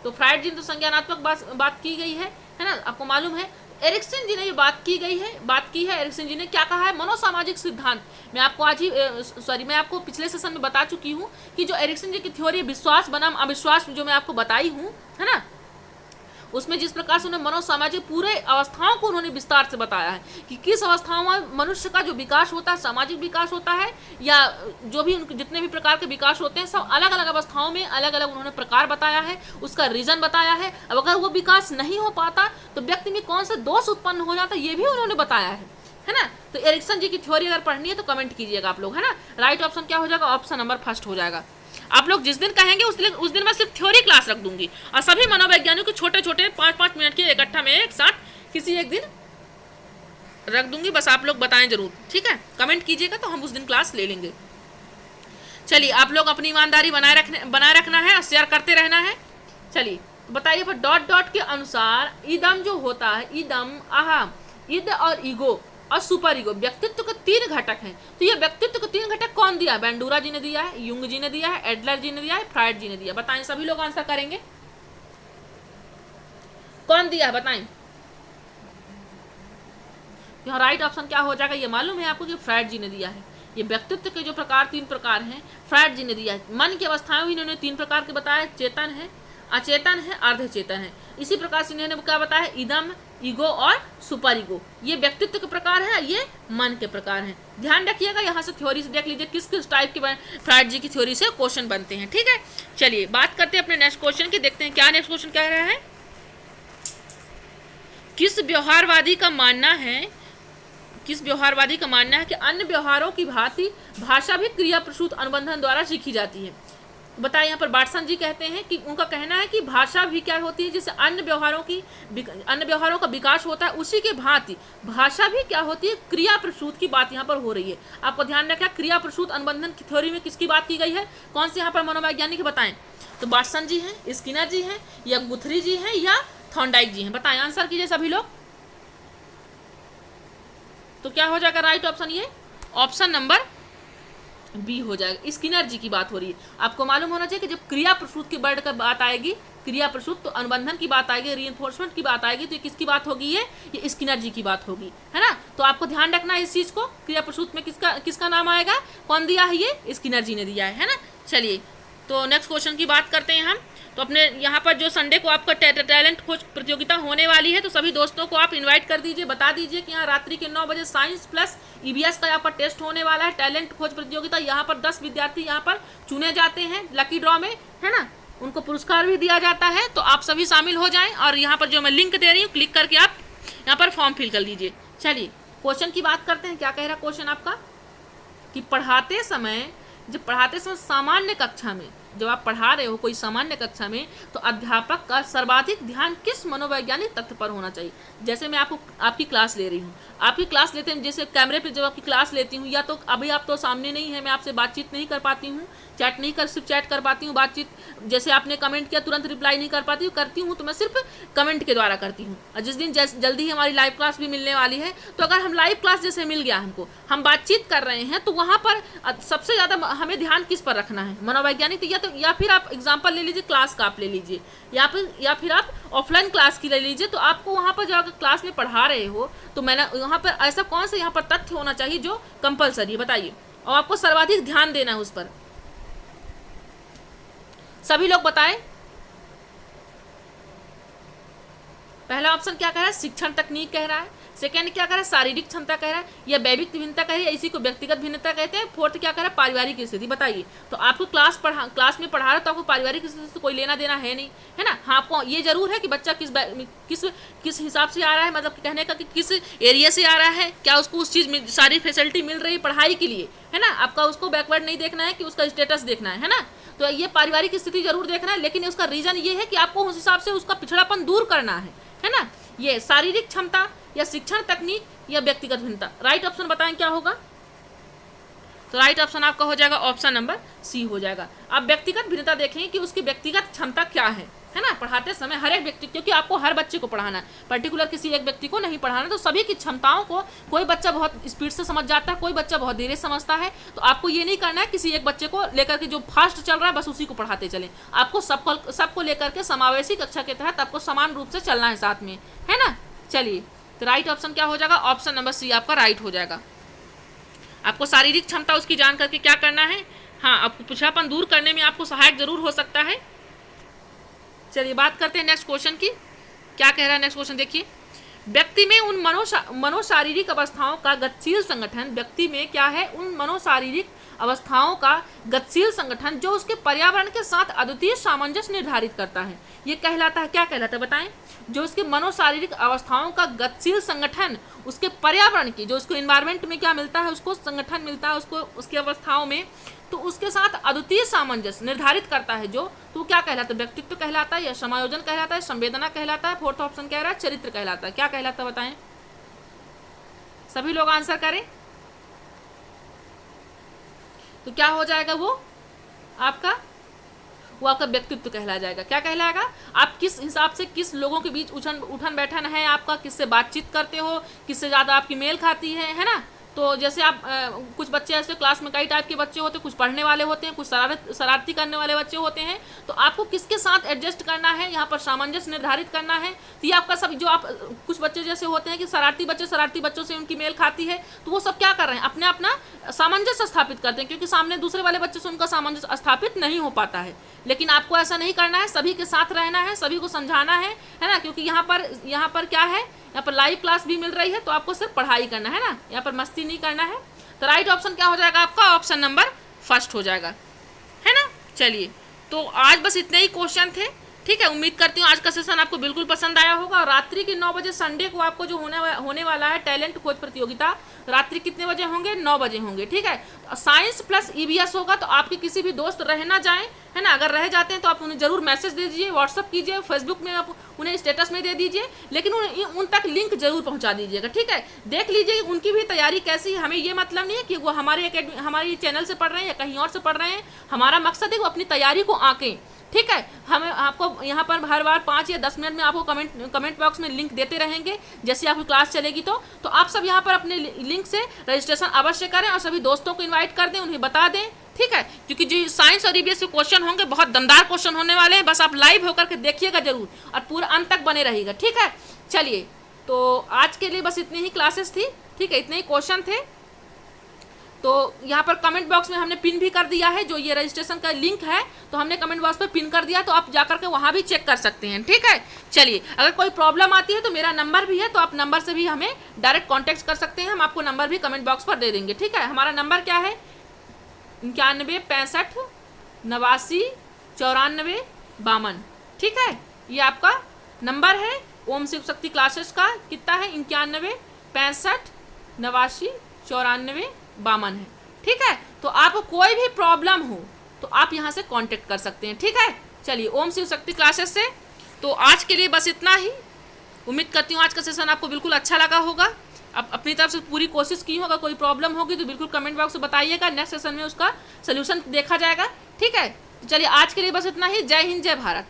तो फ्रायड जी ने तो संज्ञानात्मक बात की गई है ना, आपको मालूम है। एरिक्सन जी ने ये बात की है, एरिक्सन जी ने क्या कहा है, मनोसामाजिक सिद्धांत। मैं आपको मैं आपको पिछले सेशन में बता चुकी हूँ कि जो एरिक्सन जी की थ्योरी विश्वास बनाम अविश्वास जो मैं आपको बताई हूँ, है ना, उसमें जिस प्रकार से उन्होंने मनोसामाजिक पूरे अवस्थाओं को उन्होंने विस्तार से बताया है कि किस अवस्थाओं में मनुष्य का जो विकास होता है, सामाजिक विकास होता है, या जो भी जितने भी प्रकार के विकास होते हैं, सब अलग अलग अवस्थाओं में अलग अलग उन्होंने प्रकार बताया है, उसका रीजन बताया है। अब अगर वो विकास नहीं हो पाता तो व्यक्ति में कौन सा दोष उत्पन्न हो जाता है, ये भी उन्होंने बताया है ना। तो एरिक्सन जी की थ्योरी अगर पढ़नी है तो कमेंट कीजिएगा आप लोग, है ना। राइट ऑप्शन क्या हो जाएगा, ऑप्शन नंबर फर्स्ट हो जाएगा। आप लोग जिस दिन कहेंगे उस दिन मैं सिर्फ थ्योरी क्लास रख दूंगी, और सभी मनोवैज्ञानिकों के छोटे छोटे 5-5 मिनट के इकट्ठा में एक साथ किसी एक दिन रख दूंगी। बस आप लोग बताएं जरूर, ठीक है, कमेंट कीजिएगा तो हम उस दिन क्लास ले लेंगे। चलिए आप लोग अपनी ईमानदारी बनाए रखना है और शेयर करते रहना है। चलिए बताइए पर डॉट डॉट के अनुसार ईदम जो होता है, ईदम, अहम, ईद और ईगो और सुपर ईगो, व्यक्तित्व के 3 घटक हैं। तो ये व्यक्तित्व के 3 घटक कौन दिया है, बेंडूरा जी ने दिया है, युंग जी ने दिया है, एडलर जी ने दिया है, फ्रायड जी ने दिया। बताएं, सभी लोग आंसर करेंगे, कौन दिया है बताएं। यहाँ राइट ऑप्शन क्या हो जाएगा, ये मालूम है आपको कि फ्रायड जी ने दिया है। ये व्यक्तित्व के जो 3 प्रकार हैं फ्रायड जी ने दिया है। मन की अवस्थाएं भी इन्होंने 3 प्रकार के बताया, चेतन है, अचेतन है, अर्धचेतन है। इसी प्रकार से इन्होंने क्या बताया, इदम, ईगो और सुपर ईगो। ये व्यक्तित्व के प्रकार है, ये मन के प्रकार हैं। ध्यान रखिएगा, यहाँ से थ्योरी से देख लीजिए किस किस टाइप के फ्रायड जी की थ्योरी से क्वेश्चन बनते हैं, ठीक है। चलिए बात करते हैं अपने नेक्स्ट क्वेश्चन की, देखते हैं क्या नेक्स्ट क्वेश्चन कह रहा है। किस व्यवहारवादी का मानना है कि अन्य व्यवहारों की भांति भाषा भी क्रिया प्रसूत अनुबंधन द्वारा सीखी जाती है। बताएं, यहाँ पर बाटसन जी कहते हैं कि उनका कहना है कि भाषा भी क्या होती है, जैसे अन्य व्यवहारों का विकास होता है, उसी के भांति भाषा भी क्या होती है, क्रिया प्रसूत की बात यहाँ पर हो रही है। आपको ध्यान रखना, क्रिया प्रसूत अनुबंधन की थ्योरी में किसकी बात की गई है, कौन से यहाँ पर मनोवैज्ञानिक बताएं। तो बाटसन जी हैं, स्किनर जी हैं, या गुथरी जी हैं, या थॉर्नडाइक जी हैं। बताएं, आंसर कीजिए सभी लोग। तो क्या हो जाएगा राइट ऑप्शन, ये ऑप्शन नंबर बी हो जाएगा। स्किनर जी की बात हो रही है। आपको मालूम होना चाहिए कि जब क्रिया प्रसूत की वर्ड का बात आएगी, क्रिया प्रसूत, तो अनुबंधन की बात आएगी, रीइंफोर्समेंट की बात आएगी, तो ये किसकी बात होगी, ये स्किनर जी की बात होगी, है ना। तो आपको ध्यान रखना है इस चीज को, क्रिया प्रसूत में किसका नाम आएगा, कौन दिया है, ये स्किनर जी ने दिया है ना। चलिए तो नेक्स्ट क्वेश्चन की बात करते हैं हम। तो अपने यहाँ पर जो संडे को आपका टैलेंट खोज प्रतियोगिता होने वाली है, तो सभी दोस्तों को आप इनवाइट कर दीजिए, बता दीजिए कि यहाँ रात्रि के 9 बजे साइंस प्लस ईवीएस का यहाँ पर टेस्ट होने वाला है, टैलेंट खोज प्रतियोगिता। यहाँ पर 10 विद्यार्थी यहाँ पर चुने जाते हैं लकी ड्रॉ में, है ना, उनको पुरस्कार भी दिया जाता है। तो आप सभी शामिल हो जाएं, और यहाँ पर जो मैं लिंक दे रही हूँ, क्लिक करके आप यहाँ पर फॉर्म फिल कर लीजिए। चलिए क्वेश्चन की बात करते हैं, क्या कह रहा है क्वेश्चन आपका, कि पढ़ाते समय सामान्य कक्षा में, जब आप पढ़ा रहे हो कोई सामान्य कक्षा में, तो अध्यापक का सर्वाधिक ध्यान किस मनोवैज्ञानिक तथ्य पर होना चाहिए। जैसे मैं आपकी क्लास ले रही हूँ, आपकी क्लास लेते हैं, जैसे कैमरे पे जब आपकी क्लास लेती हूँ, या तो अभी आप तो सामने नहीं है, मैं आपसे बातचीत नहीं कर पाती हूँ, सिर्फ चैट कर पाती हूँ, बातचीत जैसे आपने कमेंट किया तुरंत रिप्लाई नहीं कर पाती हूँ, करती हूँ तो मैं सिर्फ कमेंट के द्वारा करती हूँ। और जिस दिन जल्दी ही हमारी लाइव क्लास भी मिलने वाली है, तो अगर हम लाइव क्लास जैसे मिल गया हमको, हम बातचीत कर रहे हैं, तो वहाँ पर सबसे ज़्यादा हमें ध्यान किस पर रखना है, मनोवैज्ञानिक। या फिर आप एग्जाम्पल ले लीजिए, क्लास का आप ले लीजिए, या फिर आप ऑफलाइन क्लास की ले लीजिए। तो आपको वहाँ पर जब क्लास में पढ़ा रहे हो, तो मैंने वहाँ पर ऐसा कौन सा यहाँ पर तथ्य होना चाहिए जो कंपलसरी है, बताइए, और आपको सर्वाधिक ध्यान देना है उस पर। सभी लोग बताएं। पहला ऑप्शन क्या कह रहा है, शिक्षण तकनीक कह रहा है। सेकेंड क्या कह रहा है, शारीरिक क्षमता कह रहा है, या दैविक भिन्नता कह रही है, इसी को व्यक्तिगत भिन्नता कहते हैं। फोर्थ क्या कह रहा है, पारिवारिक स्थिति। बताइए, तो आपको क्लास में पढ़ा रहा है तो आपको पारिवारिक स्थिति से कोई लेना देना है नहीं, है ना। हाँ, आपको ये जरूर है कि बच्चा किस हिसाब से आ रहा है, मतलब कहने का कि किस एरिया से आ रहा है, क्या उसको उस चीज़ में सारी फैसिलिटी मिल रही है पढ़ाई के लिए, है ना। आपका उसको बैकवर्ड नहीं देखना है कि उसका स्टेटस देखना है ना। तो ये पारिवारिक स्थिति जरूर देखना है, लेकिन उसका रीजन ये है कि आपको उस हिसाब से उसका पिछड़ापन दूर करना है ना। ये शारीरिक क्षमता या शिक्षण तकनीक या व्यक्तिगत भिन्नता। राइट ऑप्शन बताएं क्या होगा। तो राइट ऑप्शन आपका हो जाएगा ऑप्शन नंबर सी हो जाएगा। आप व्यक्तिगत भिन्नता देखें कि उसकी व्यक्तिगत क्षमता क्या है ना। पढ़ाते समय हर एक व्यक्ति, क्योंकि आपको हर बच्चे को पढ़ाना है, पर्टिकुलर किसी एक व्यक्ति को नहीं पढ़ाना, तो सभी की क्षमताओं को, कोई बच्चा बहुत स्पीड से समझ जाता है, कोई बच्चा बहुत धीरे समझता है। तो आपको ये नहीं करना है किसी एक बच्चे को लेकर के जो फास्ट चल रहा है बस उसी को पढ़ाते चलें। आपको सबको लेकर के समावेशी कक्षा के तहत आपको समान रूप से चलना है साथ में, है ना। चलिए, तो राइट ऑप्शन क्या हो जाएगा, ऑप्शन नंबर सी आपका राइट हो जाएगा। आपको शारीरिक क्षमता उसकी जान करके क्या करना है, हाँ, आपको पिछड़ापन दूर करने में आपको सहायक जरूर हो सकता है। चलिए बात करते हैं नेक्स्ट क्वेश्चन की। क्या कह रहा है नेक्स्ट क्वेश्चन, देखिए। व्यक्ति में उन मनोशारीरिक अवस्थाओं का गतिशील संगठन, व्यक्ति में क्या है, उन मनोशारीरिक अवस्थाओं का गतिशील संगठन जो उसके पर्यावरण के साथ अद्वितीय सामंजस्य निर्धारित करता है। ये कहलाता है, क्या कहलाता है बताएं। जो उसके मनोशारीरिक अवस्थाओं का गतिशील संगठन उसके पर्यावरण की, जो उसको इन्वायरमेंट में क्या मिलता है, उसको संगठन मिलता है उसको उसकी अवस्थाओं में, तो उसके साथ अद्वितीय सामंजस्य निर्धारित करता है जो, तो क्या कहलाता है, व्यक्तित्व कहलाता है या समायोजन कहलाता है, संवेदना कहलाता है। फोर्थ ऑप्शन कह रहा है चरित्र कहलाता है। क्या कहलाता है बताएं, सभी लोग आंसर करें। तो क्या हो जाएगा वो आपका व्यक्तित्व कहला जाएगा। क्या कहलाएगा, आप किस हिसाब से किस लोगों के बीच उठन बैठन है आपका, किससे बातचीत करते हो, किससे ज़्यादा आपकी मेल खाती है ना। तो जैसे आप कुछ बच्चे ऐसे क्लास में कई टाइप के बच्चे होते हैं, कुछ पढ़ने वाले होते हैं, कुछ शरारती करने वाले बच्चे होते हैं। तो आपको किसके साथ एडजस्ट करना है, यहाँ पर सामंजस्य निर्धारित करना है। तो ये आपका सब, जो आप कुछ बच्चे जैसे होते हैं कि शरारती बच्चों से उनकी मेल खाती है, तो वो सब क्या कर रहे हैं, अपना सामंजस्य स्थापित करते हैं, क्योंकि सामने दूसरे वाले बच्चे से उनका सामंजस्य स्थापित नहीं हो पाता है। लेकिन आपको ऐसा नहीं करना है, सभी के साथ रहना है, सभी को समझाना है ना। क्योंकि यहाँ पर क्या है, यहाँ पर लाइव क्लास भी मिल रही है, तो आपको सिर्फ पढ़ाई करना है ना, यहाँ पर मस्ती नहीं करना है। तो राइट ऑप्शन क्या हो जाएगा आपका, ऑप्शन नंबर फर्स्ट हो जाएगा, है ना। चलिए, तो आज बस इतने ही क्वेश्चन थे, ठीक है। उम्मीद करती हूँ आज का सेशन आपको बिल्कुल पसंद आया होगा। और रात्रि के 9 बजे संडे को आपको जो होने वाला है टैलेंट खोज प्रतियोगिता, रात्रि कितने बजे होंगे, 9 बजे होंगे, ठीक है। साइंस प्लस ईवीएस होगा। तो आपके किसी भी दोस्त रह ना जाएं, है ना। अगर रह जाते हैं तो आप उन्हें जरूर मैसेज दे दीजिए, व्हाट्सअप कीजिए, फेसबुक में आप उन्हें स्टेटस में दे दीजिए, लेकिन उन तक लिंक जरूर पहुंचा दीजिएगा, ठीक है। देख लीजिए उनकी भी तैयारी कैसी है। हमें ये मतलब नहीं है कि वो हमारे चैनल से पढ़ रहे हैं या कहीं और से पढ़ रहे हैं। हमारा मकसद है वो अपनी तैयारी को आंकें, ठीक है। हमें आपको यहाँ पर हर बार 5 या 10 मिनट में आपको कमेंट बॉक्स में लिंक देते रहेंगे जैसे आपकी क्लास चलेगी। तो आप सब यहाँ पर अपने लिंक से रजिस्ट्रेशन अवश्य करें और सभी दोस्तों को इनवाइट कर दें, उन्हें बता दें, ठीक है। क्योंकि जो साइंस और ईवीएस के क्वेश्चन होंगे बहुत दमदार क्वेश्चन होने वाले हैं। बस आप लाइव होकर के देखिएगा जरूर और पूरा अंत तक बने रहिएगा, ठीक है। चलिए, तो आज के लिए बस इतनी ही क्लासेस थी, ठीक है, इतने ही क्वेश्चन थे। तो यहाँ पर कमेंट बॉक्स में हमने पिन भी कर दिया है, जो ये रजिस्ट्रेशन का लिंक है तो हमने कमेंट बॉक्स पे पिन कर दिया, तो आप जाकर के वहाँ भी चेक कर सकते हैं, ठीक है। चलिए, अगर कोई प्रॉब्लम आती है तो मेरा नंबर भी है, तो आप नंबर से भी हमें डायरेक्ट कॉन्टेक्ट कर सकते हैं। हम आपको नंबर भी कमेंट बॉक्स पर दे देंगे, ठीक है। हमारा नंबर क्या है, 91 65 89 94 52, ठीक है। ये आपका नंबर है ओम शिव शक्ति क्लासेस का। कितना है, 91 65 89 94 52 है, ठीक है। तो आपको कोई भी प्रॉब्लम हो तो आप यहाँ से कांटेक्ट कर सकते हैं, ठीक है। चलिए, ओम शिव शक्ति क्लासेस से तो आज के लिए बस इतना ही। उम्मीद करती हूँ आज का सेशन आपको बिल्कुल अच्छा लगा होगा। अब अपनी तरफ से पूरी कोशिश की होगा। कोई प्रॉब्लम होगी तो बिल्कुल कमेंट बॉक्स में बताइएगा, नेक्स्ट सेशन में उसका सोल्यूशन देखा जाएगा, ठीक है। चलिए, आज के लिए बस इतना ही। जय हिंद, जय भारत।